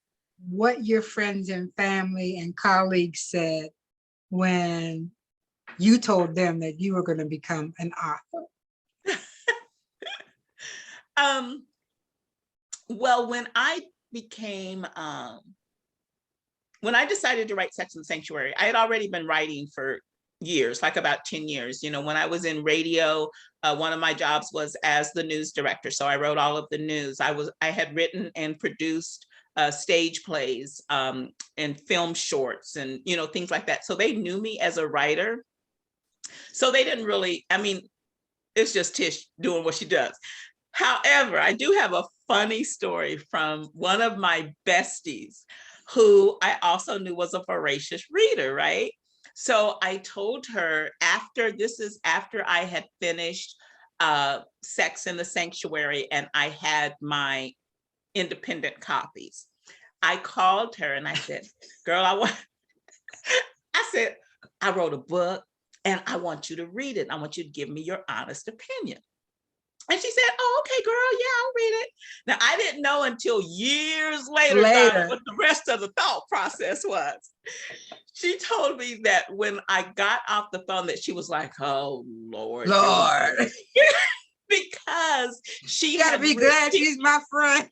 S1: what your friends and family and colleagues said when you told them that you were going to become an author.
S2: Well, when I decided to write Sex and Sanctuary, I had already been writing for years, like about 10 years. You know, when I was in radio, one of my jobs was as the news director. So I wrote all of the news. I had written and produced stage plays and film shorts and, you know, things like that. So they knew me as a writer. So they didn't really, I mean, it's just Tish doing what she does. However, I do have a funny story from one of my besties, who I also knew was a voracious reader, right? So I told her after I had finished Sex in the Sanctuary and I had my independent copies. I called her and I said, girl, I wrote a book and I want you to read it. I want you to give me your honest opinion. And she said, oh, okay, girl, yeah, I'll read it. Now, I didn't know until years later what the rest of the thought process was. She told me that when I got off the phone that she was like, oh, Lord. Because she
S1: gotta be glad she's my friend.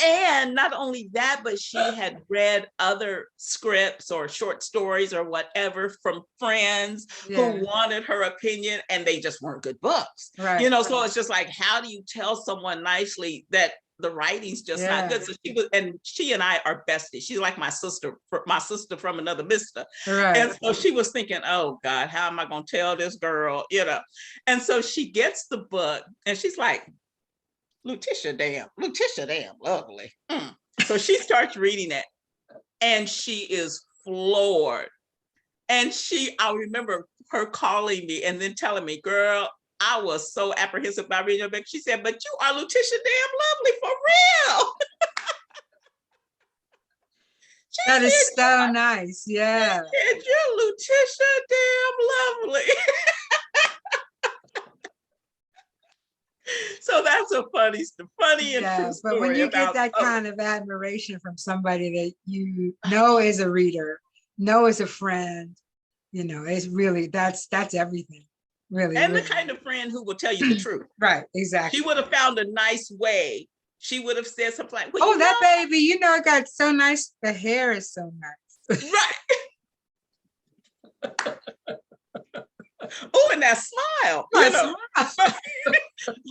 S2: And not only that, but she had read other scripts or short stories or whatever from friends who wanted her opinion, and they just weren't good books.
S1: Right.
S2: You know, so it's just like, how do you tell someone nicely that the writing's just not good? So she and I are besties. She's like my sister from another mister.
S1: Right.
S2: And so she was thinking, oh God, how am I gonna tell this girl? You know, and so she gets the book and she's like, Lutishia damn lovely. So she starts reading it and she is floored. And I remember her calling me and then telling me, girl, I was so apprehensive about reading your book. She said, but you are Lutishia damn lovely for real.
S1: That is so nice. Yeah.
S2: You're Lutishia damn lovely. So that's a funny and true story.
S1: But when you get that kind of admiration from somebody that you know is a reader, know is a friend, you know, it's really, that's everything. Really.
S2: And
S1: really.
S2: The kind of friend who will tell you the truth.
S1: Right, exactly.
S2: She would have found a nice way. She would have said something like, well,
S1: oh, that baby, you know, it got so nice. The hair is so nice.
S2: Right. Oh, and that smile. You know.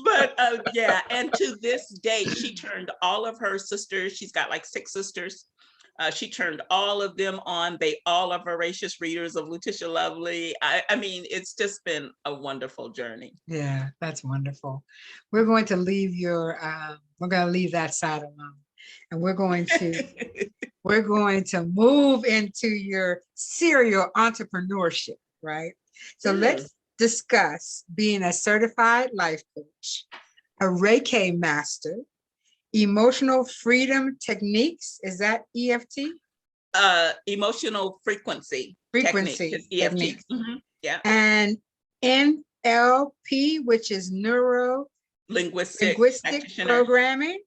S2: But yeah, and to this day, she turned all of her sisters. She's got like 6 sisters. She turned all of them on. They all are voracious readers of Lutishia Lovely. I mean, it's just been a wonderful journey.
S1: Yeah, that's wonderful. We're going to leave we're going to leave that side alone, and we're going to move into your serial entrepreneurship, right? So let's discuss being a certified life coach, a Reiki master, emotional freedom techniques. Is that EFT?
S2: Emotional frequency
S1: technique,
S2: EFT. Yeah.
S1: And NLP, which is neuro linguistic programming,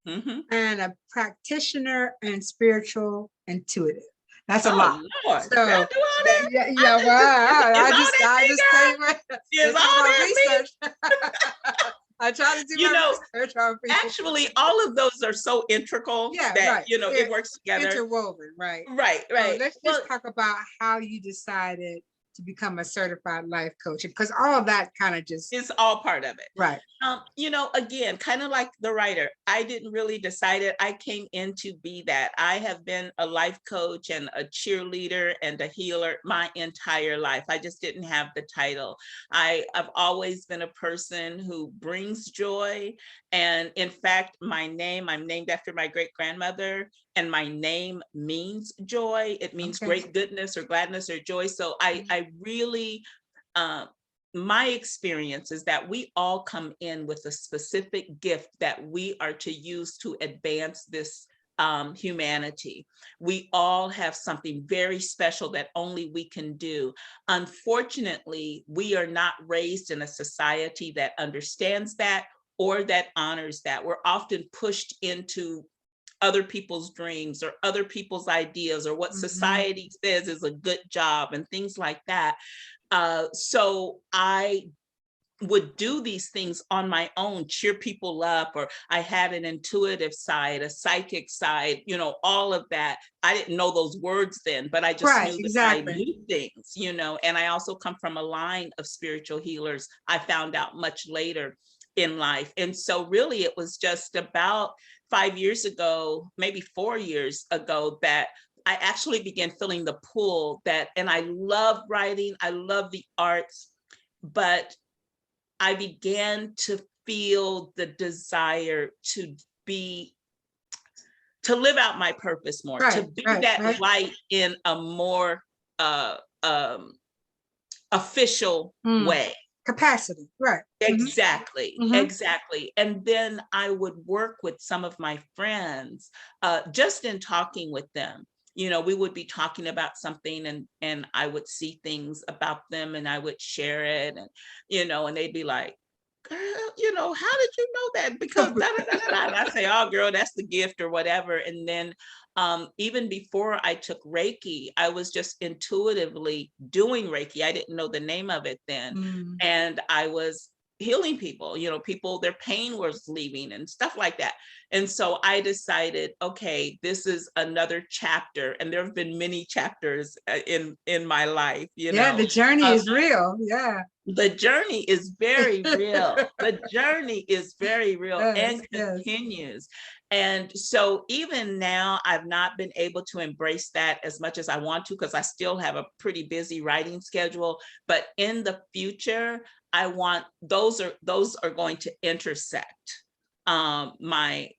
S1: and a practitioner and spiritual intuitive. That's a lot.
S2: Lord.
S1: So I just came with my research. I try to do my research on people.
S2: Actually, all of those are so integral that it works together.
S1: Interwoven, right?
S2: Right.
S1: So let's just talk about how you decided to become a certified life coach, because all of that kind of just
S2: is all part of it.
S1: Right.
S2: Again, kind of like the writer, I didn't really decide it. I came in to be that. I have been a life coach and a cheerleader and a healer my entire life. I just didn't have the title. I've always been a person who brings joy. And in fact, I'm named after my great-grandmother, and my name means joy. It means great goodness or gladness or joy. So I really, my experience is that we all come in with a specific gift that we are to use to advance this humanity. We all have something very special that only we can do. Unfortunately, we are not raised in a society that understands that or that honors that. We're often pushed into other people's dreams or other people's ideas or what society says is a good job and things like that. So I would do these things on my own, cheer people up, or I had an intuitive side, a psychic side, all of that. I didn't know those words then, but I just knew that I knew things, and I also come from a line of spiritual healers. I found out much later in life. And so really it was just about 5 years ago, maybe 4 years ago, that I actually began feeling the pull and I love writing, I love the arts, but I began to feel the desire to live out my purpose more, to be that light in a more official way.
S1: Capacity, right.
S2: Exactly. And then I would work with some of my friends, just in talking with them. We would be talking about something and I would see things about them and I would share it and, and they'd be like, girl, how did you know that? Because da, da, da, da, da. And I say, oh, girl, that's the gift or whatever. And then even before I took Reiki, I was just intuitively doing Reiki. I didn't know the name of it then. And I was healing people, people, their pain was leaving and stuff like that. And so I decided, okay, this is another chapter. And there have been many chapters in my life,
S1: Yeah, the journey is real. Yeah.
S2: The journey is very real. The journey is very real and continues. And so even now, I've not been able to embrace that as much as I want to, because I still have a pretty busy writing schedule. But in the future, I want those are going to intersect. My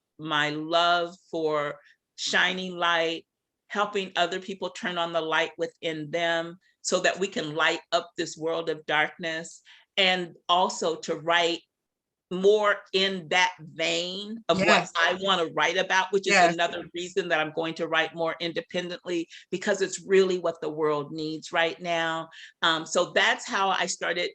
S2: love for shining light, helping other people turn on the light within them, so that we can light up this world of darkness, and also to write more in that vein of what I want to write about, which is another reason that I'm going to write more independently, because it's really what the world needs right now. So that's how I started,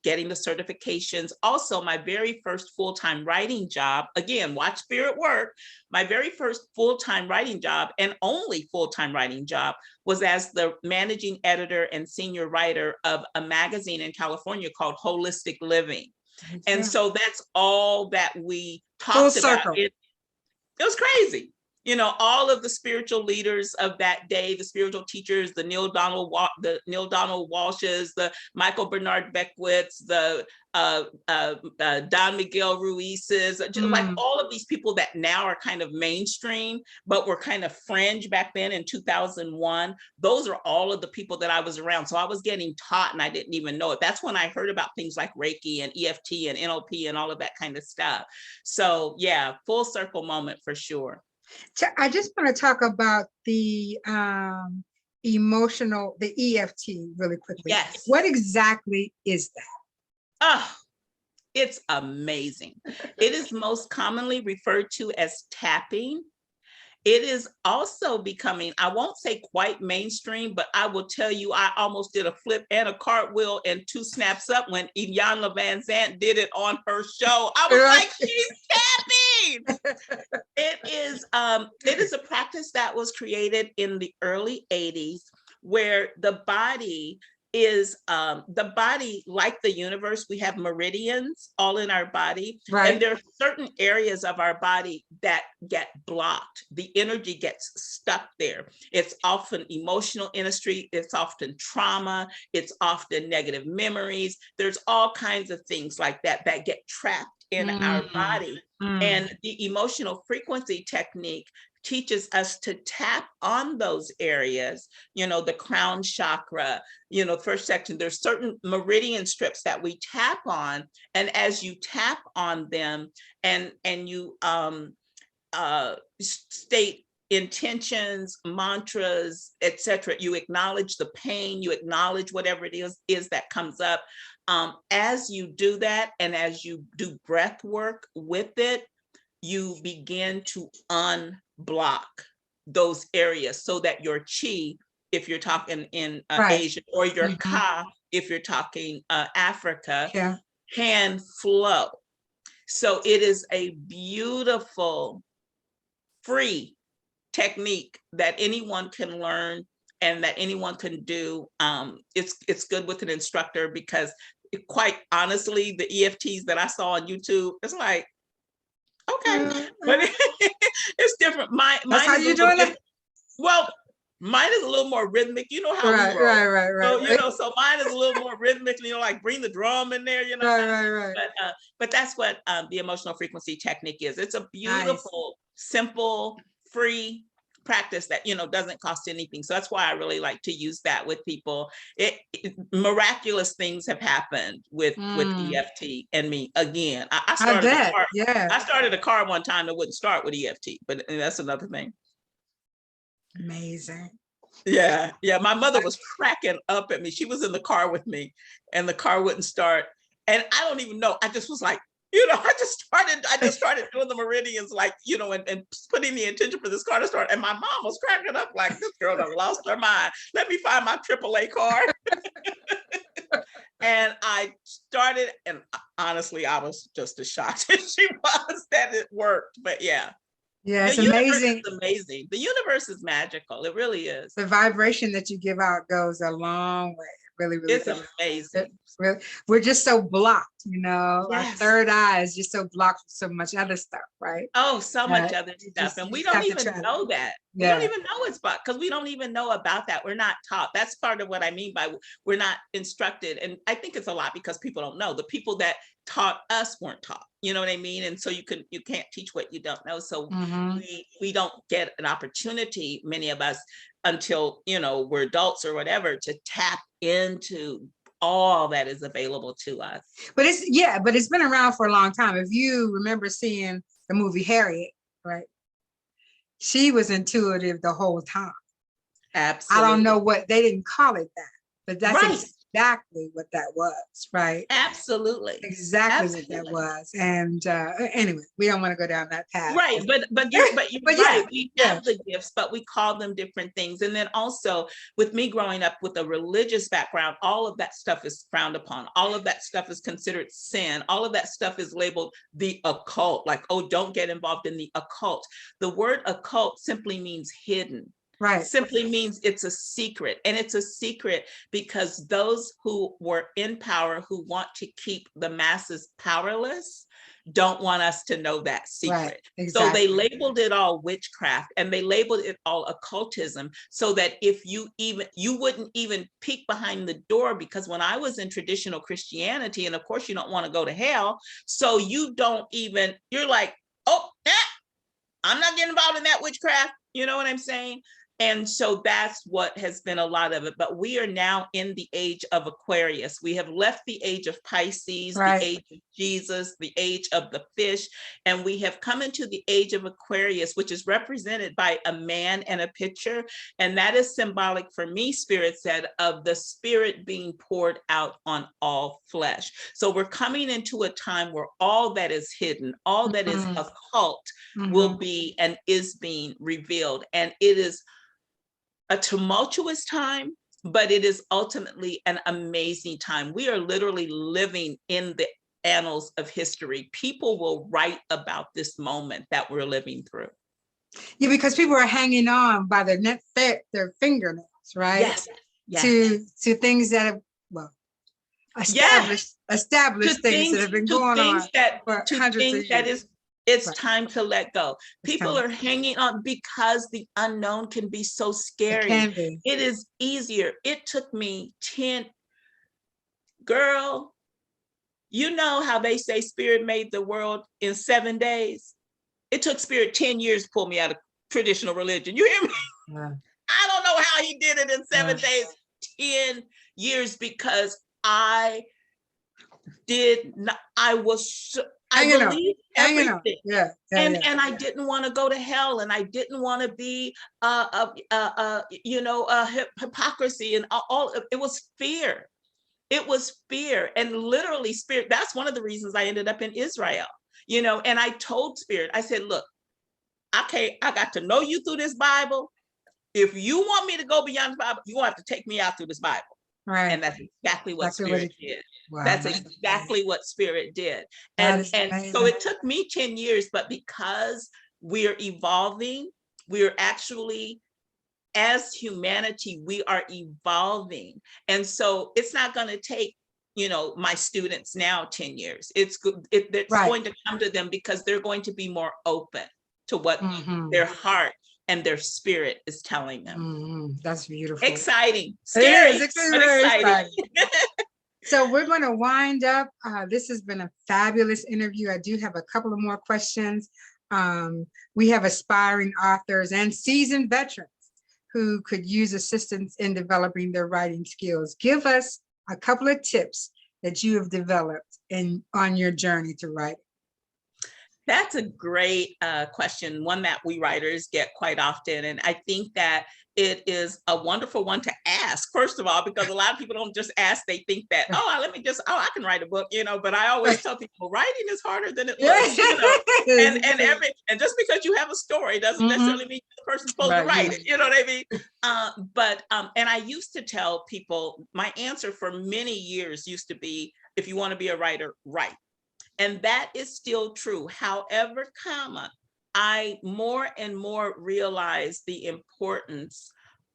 S2: getting the certifications. Also, my very first full-time writing job, again, watch spirit work. My very first full-time writing job, and only full-time writing job, was as the managing editor and senior writer of a magazine in California called Holistic Living. And so that's all that we talked about. It was crazy. All of the spiritual leaders of that day, the spiritual teachers, the Neil Donald Walshes, the Michael Bernard Beckwiths, the Don Miguel Ruiz's, like all of these people that now are kind of mainstream, but were kind of fringe back then in 2001. Those are all of the people that I was around. So I was getting taught and I didn't even know it. That's when I heard about things like Reiki and EFT and NLP and all of that kind of stuff. So yeah, full circle moment for sure.
S1: I just want to talk about the the EFT really quickly.
S2: Yes.
S1: What exactly is that?
S2: Oh, it's amazing. It is most commonly referred to as tapping. It is also becoming, I won't say quite mainstream, but I will tell you, I almost did a flip and a cartwheel and 2 snaps up when Iyanla Vanzant did it on her show. I was like, she's tapping. It is a practice that was created in the early 80s, where the body is like the universe. We have meridians all in our body, and there are certain areas of our body that get blocked. The energy gets stuck there. It's often emotional industry, it's often trauma, it's often negative memories. There's all kinds of things like that that get trapped in our body. And the emotional frequency technique teaches us to tap on those areas, the crown chakra, first section. There's certain meridian strips that we tap on. And as you tap on them and you state intentions, mantras, etc., you acknowledge the pain, you acknowledge whatever it is that comes up. As you do that, and as you do breath work with it, you begin to unblock those areas so that your chi, if you're talking in Asia, or your ka, if you're talking Africa, can flow. So it is a beautiful, free technique that anyone can learn and that anyone can do. It's good with an instructor, because quite honestly, the EFTs that I saw on YouTube, it's like, okay, but it's different. Mine
S1: how you doing it?
S2: Well, mine is a little more rhythmic. You know how we roll. So, so mine is a little more rhythmic. Like bring the drum in there. But that's what the emotional frequency technique is. It's a beautiful, simple, free practice that doesn't cost anything. So that's why I really like to use that with people. Miraculous things have happened with EFT and me. Again, I started a car one time that wouldn't start with EFT, but that's another thing.
S1: Amazing.
S2: Yeah. My mother was cracking up at me. She was in the car with me and the car wouldn't start. And I don't even know. I just was like, I just started doing the meridians, like, and putting the intention for this car to start. And my mom was cracking up like, this girl done lost her mind. Let me find my AAA card. And I started, and honestly, I was just as shocked as she was that it worked. But yeah.
S1: Yeah, it's
S2: the universe
S1: amazing.
S2: is amazing. The universe is magical. It really is.
S1: The vibration that you give out goes a long way. Really, really
S2: It's
S1: does.
S2: amazing.
S1: We're just so blocked, you know.
S2: Yes.
S1: Our third eye is just so blocked with so much other stuff, right?
S2: Oh, so much other stuff. And we don't even know that. We don't even know it's about, because we don't even know about that. We're not taught. That's part of what I mean by we're not instructed. And I think it's a lot because people don't know. The people that taught us weren't taught. You know what I mean? And so you can't teach what you don't know. So we don't get an opportunity, many of us, until, you know, we're adults or whatever, to tap into all that is available to us.
S1: But it's been around for a long time. If you remember seeing the movie Harriet, right? She was intuitive the whole time.
S2: Absolutely.
S1: I don't know what, they didn't call it that, but that's
S2: right.
S1: Exactly what that was, right?
S2: Absolutely.
S1: Exactly what that was. And anyway, we don't want to go down that path.
S2: Right, but you're right.
S1: Yeah,
S2: We have the gifts, but we call them different things. And then also, with me growing up with a religious background, all of that stuff is frowned upon. All of that stuff is considered sin. All of that stuff is labeled the occult, like, oh, don't get involved in the occult. The word occult simply means hidden.
S1: Right.
S2: Simply means it's a secret. And it's a secret because those who were in power, who want to keep the masses powerless, don't want us to know that secret. Right, exactly. So they labeled it all witchcraft, and they labeled it all occultism, so that if you wouldn't even peek behind the door, because when I was in traditional Christianity, and of course you don't want to go to hell, so you don't even, you're like, oh, I'm not getting involved in that witchcraft. You know what I'm saying? And so that's what has been a lot of it. But we are now in the age of Aquarius. We have left the age of Pisces, right, the age of Jesus, the age of the fish, and we have come into the age of Aquarius, which is represented by a man and a pitcher. And that is symbolic for me, Spirit said, of the Spirit being poured out on all flesh. So we're coming into a time where all that is hidden, all that is occult will be and is being revealed. And it is a tumultuous time, but it is ultimately an amazing time. We are literally living in the annals of history. People will write about this moment that we're living through.
S1: Yeah, because people are hanging on by their fingernails, right?
S2: Yes. Yes.
S1: To things that have, well, established things that have been going on for hundreds of years.
S2: It's time to let go. People are hanging on because the unknown can be so scary. It is easier. It took me girl, you know how they say Spirit made the world in 7 days? It took Spirit 10 years to pull me out of traditional religion. You hear me? Yeah. I don't know how he did it in 7 days, 10 years, because I believed everything. And I didn't want to go to hell, and I didn't want to be hypocrisy and all. It was fear. It was fear, and literally Spirit. That's one of the reasons I ended up in Israel. You know, and I told Spirit, I said, look, I got to know you through this Bible. If you want me to go beyond the Bible, you have to take me out through this Bible. Right. And that's exactly what Spirit did. Wow, that's exactly what Spirit did. And so it took me 10 years, but because we're evolving, we're actually, as humanity, we are evolving. And so it's not going to take, my students now 10 years. It's going to come to them because they're going to be more open to what their heart and their spirit is telling them.
S1: That's beautiful.
S2: Exciting. Scary, but exciting.
S1: So we're going to wind up. This has been a fabulous interview. I do have a couple of more questions. We have aspiring authors and seasoned veterans who could use assistance in developing their writing skills. Give us a couple of tips that you have developed on your journey to writing.
S2: That's a great question, one that we writers get quite often. And I think that it is a wonderful one to ask, first of all, because a lot of people don't just ask, they think that, I can write a book, but I always tell people writing is harder than it looks, and just because you have a story doesn't necessarily mean the person's supposed to write it, you know what I mean? And I used to tell people, my answer for many years used to be, if you want to be a writer, write. And that is still true. However, I more and more realize the importance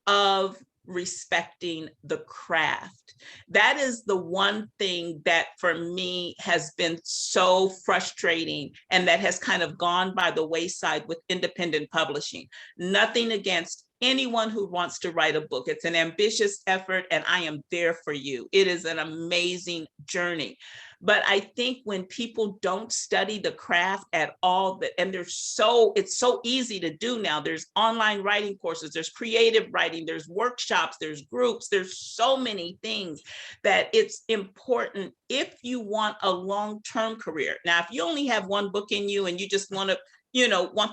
S2: of respecting the craft. That is the one thing that for me has been so frustrating and that has kind of gone by the wayside with independent publishing. Nothing against anyone who wants to write a book. It's an ambitious effort and I am there for you. It is an amazing journey. But I think when people don't study the craft at all, and it's so easy to do now. There's online writing courses, there's creative writing, there's workshops, there's groups, there's so many things that it's important if you want a long-term career. Now, if you only have one book in you and you just want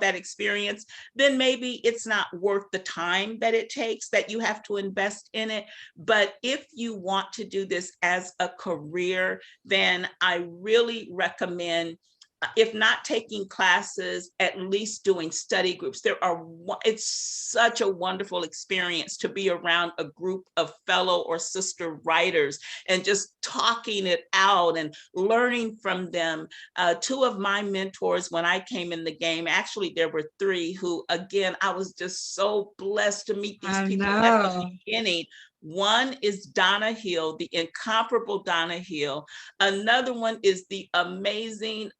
S2: that experience, then maybe it's not worth the time that it takes that you have to invest in it. But if you want to do this as a career, then I really recommend, if not taking classes, at least doing study groups. It's such a wonderful experience to be around a group of fellow or sister writers and just talking it out and learning from them. Two of my mentors when I came in the game, actually there were three who, again, I was just so blessed to meet these people at the beginning. One is Donna Hill, the incomparable Donna Hill. Another one is the amazing,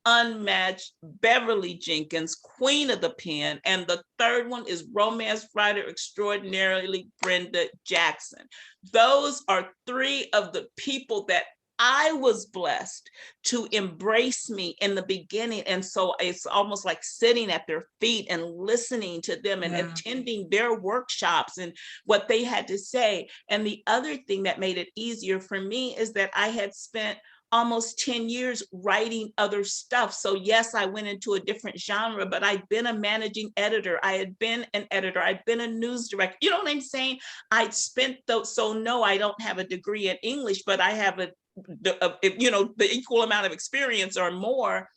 S2: unmatched Beverly Jenkins, queen of the pen. And the third one is romance writer extraordinarily Brenda Jackson. Those are three of the people that I was blessed to embrace me in the beginning. And so it's almost like sitting at their feet and listening to them and attending their workshops and what they had to say. And the other thing that made it easier for me is that I had spent almost 10 years writing other stuff. So yes, I went into a different genre, but I'd been a managing editor. I had been an editor. I'd been a news director. You know what I'm saying? I'd spent those. So no, I don't have a degree in English, but I have the equal amount of experience or more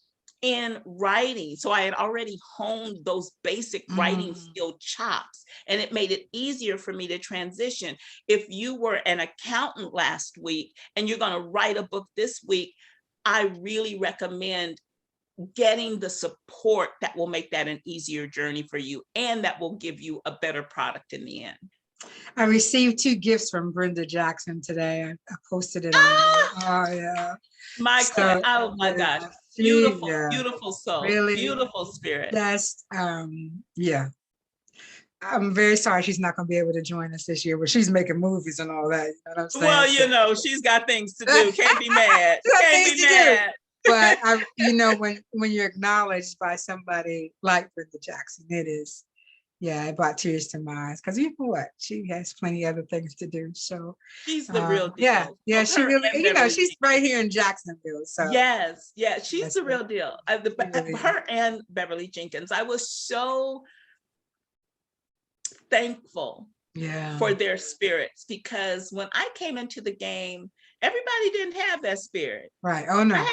S2: in writing. So I had already honed those basic writing skill chops, and it made it easier for me to transition. If you were an accountant last week and you're going to write a book this week, I really recommend getting the support that will make that an easier journey for you and that will give you a better product in the end.
S1: I received 2 gifts from Brenda Jackson today. I posted it on.
S2: Oh my gosh. Beautiful soul, really, beautiful spirit.
S1: That's I'm very sorry she's not going to be able to join us this year, but she's making movies and all that. You know what I'm saying?
S2: Well, she's got things to do. Can't be mad. Can't be mad.
S1: But when you're acknowledged by somebody like Brenda Jackson, it brought tears to my eyes, because she has plenty of other things to do. So
S2: she's the real deal.
S1: She really, she's right here in Jacksonville. So
S2: yes, she's the real deal. Her and Beverly Jenkins, I was so thankful for their spirits, because when I came into the game, everybody didn't have that spirit.
S1: Right. Oh no.
S2: I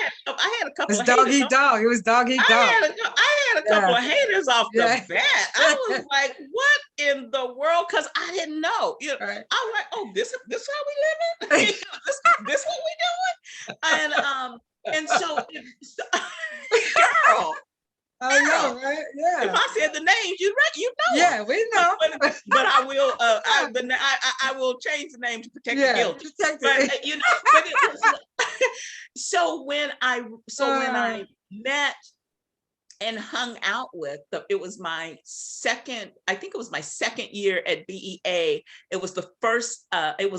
S2: had a couple
S1: of dog eat dog. It was dog eat dog.
S2: I had a couple of haters off the bat. I was like, what in the world? Because I didn't know. I was like, oh, this how we living? this what we doing? And so girl.
S1: I know, right? Yeah.
S2: If I said the names, you know.
S1: Yeah, we know.
S2: But I will. I will change the name to protect the guilty. So when I met and hung out with, it was my second year at BEA. It was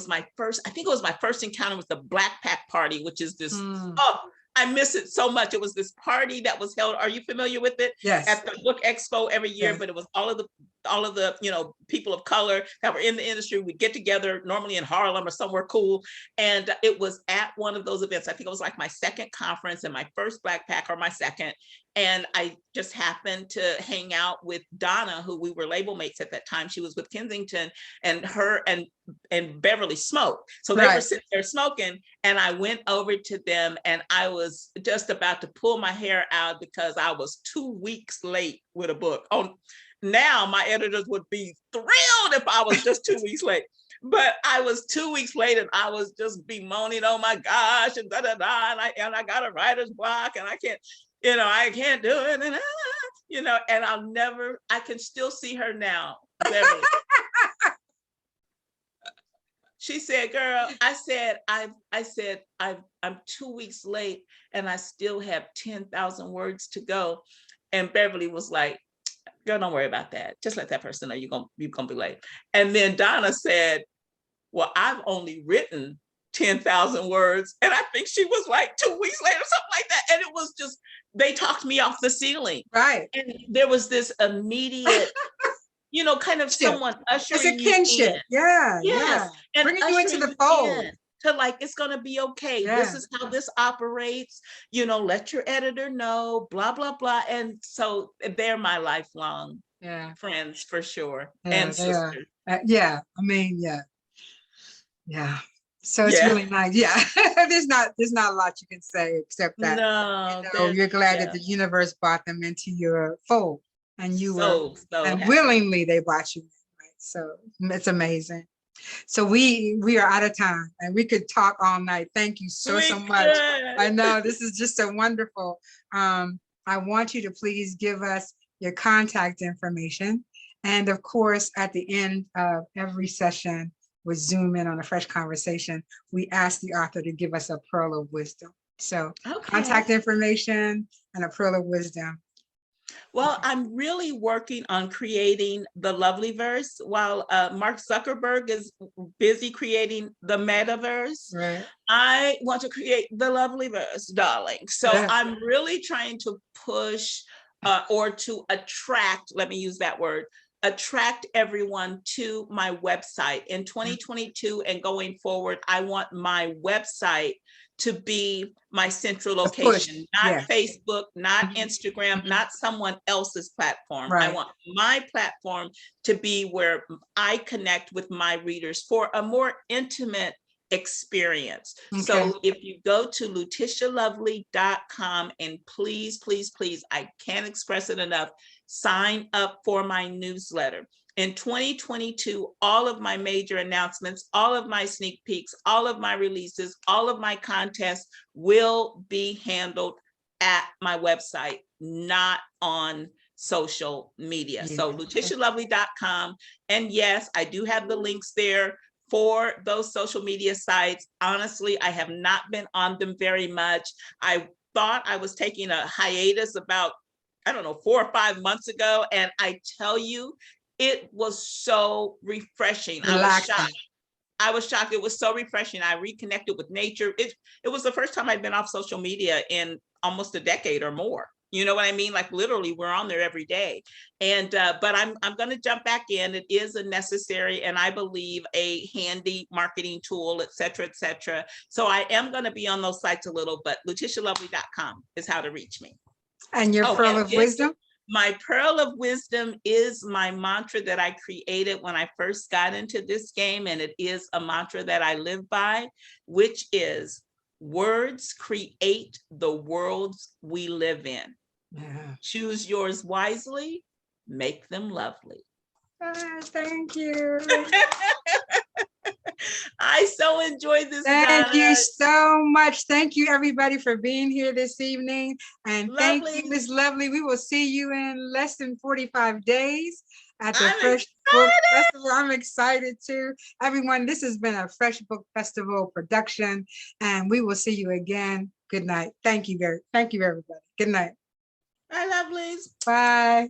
S2: my first encounter with the Black Pack Party, which is this. I miss it so much. It was this party that was held. Are you familiar with it?
S1: Yes.
S2: At the Book Expo every year, but it was all of the all of the, people of color that were in the industry. We'd get together normally in Harlem or somewhere cool. And it was at one of those events. I think it was like my second conference and my first Black Pack, or my second. And I just happened to hang out with Donna, who we were label mates at that time. She was with Kensington, and her and Beverly smoked. So they were sitting there smoking, and I went over to them, and I was just about to pull my hair out because I was 2 weeks late with a book. Oh, now my editors would be thrilled if I was just 2 weeks late. But I was 2 weeks late, and I was just bemoaning, oh my gosh, and and I got a writer's block, and I can't, I can't do it, and and I can still see her now, Beverly. She said, girl, I'm 2 weeks late, and I still have 10,000 words to go. And Beverly was like, girl, don't worry about that. Just let that person know you're gonna be late. And then Donna said, well, I've only written 10,000 words. And I think she was like 2 weeks later, something like that. And it was just, they talked me off the ceiling.
S1: Right.
S2: And there was this immediate, kind of someone ushering
S1: it's a kinship.
S2: in.
S1: Yeah.
S2: Yes.
S1: Yeah.
S2: And
S1: bringing you into the fold.
S2: To like, it's going to be okay. Yeah. This is how this operates. Let your editor know, blah, blah, blah. And so they're my lifelong friends for sure. And sisters.
S1: Yeah. I mean, yeah. So it's really nice. Yeah. there's not a lot you can say except that you're glad that the universe brought them into your fold, and you were and willingly they brought you in, right? So it's amazing. So we are out of time, and we could talk all night. Thank you so much. I know this is just so wonderful. I want you to please give us your contact information, and of course at the end of every session with Zoom In on a Fresh Conversation, we ask the author to give us a pearl of wisdom. So contact information and a pearl of wisdom.
S2: Well, I'm really working on creating the Lovelyverse while Mark Zuckerberg is busy creating the metaverse.
S1: Right.
S2: I want to create the Lovelyverse, darling. So I'm really trying to push or to attract, let me use that word, attract everyone to my website. In 2022 and going forward, I want my website to be my central location, not Facebook, not Instagram, not someone else's platform. Right. I want my platform to be where I connect with my readers for a more intimate experience. Okay. So if you go to LutishiaLovely.com, and please, please, please, I can't express it enough, sign up for my newsletter. In 2022, all of my major announcements, all of my sneak peeks, all of my releases, all of my contests will be handled at my website, not on social media. So LutishiaLovely.com. And yes, I do have the links there for those social media sites. Honestly, I have not been on them very much. I thought I was taking a hiatus about, 4 or 5 months ago. And I tell you, it was so refreshing. I was shocked. It was so refreshing. I reconnected with nature. It was the first time I'd been off social media in almost a decade or more. You know what I mean? Like literally we're on there every day. And, but I'm going to jump back in. It is a necessary, and I believe a handy marketing tool, et cetera, et cetera. So I am going to be on those sites a little, but LutishiaLovely.com is how to reach me.
S1: And your pearl of wisdom?
S2: My pearl of wisdom is my mantra that I created when I first got into this game. And it is a mantra that I live by, which is words create the worlds we live in. Yeah. Choose yours wisely, make them lovely.
S1: Thank you.
S2: I so enjoyed this.
S1: Thank you so much. Thank you, everybody, for being here this evening. And thank you, Miss Lovely. We will see you in less than 45 days at the Fresh Book Festival. I'm excited too. Everyone, this has been a Fresh Book Festival production, and we will see you again. Good night. Thank you, everybody. Good night.
S2: Bye, lovelies.
S1: Bye.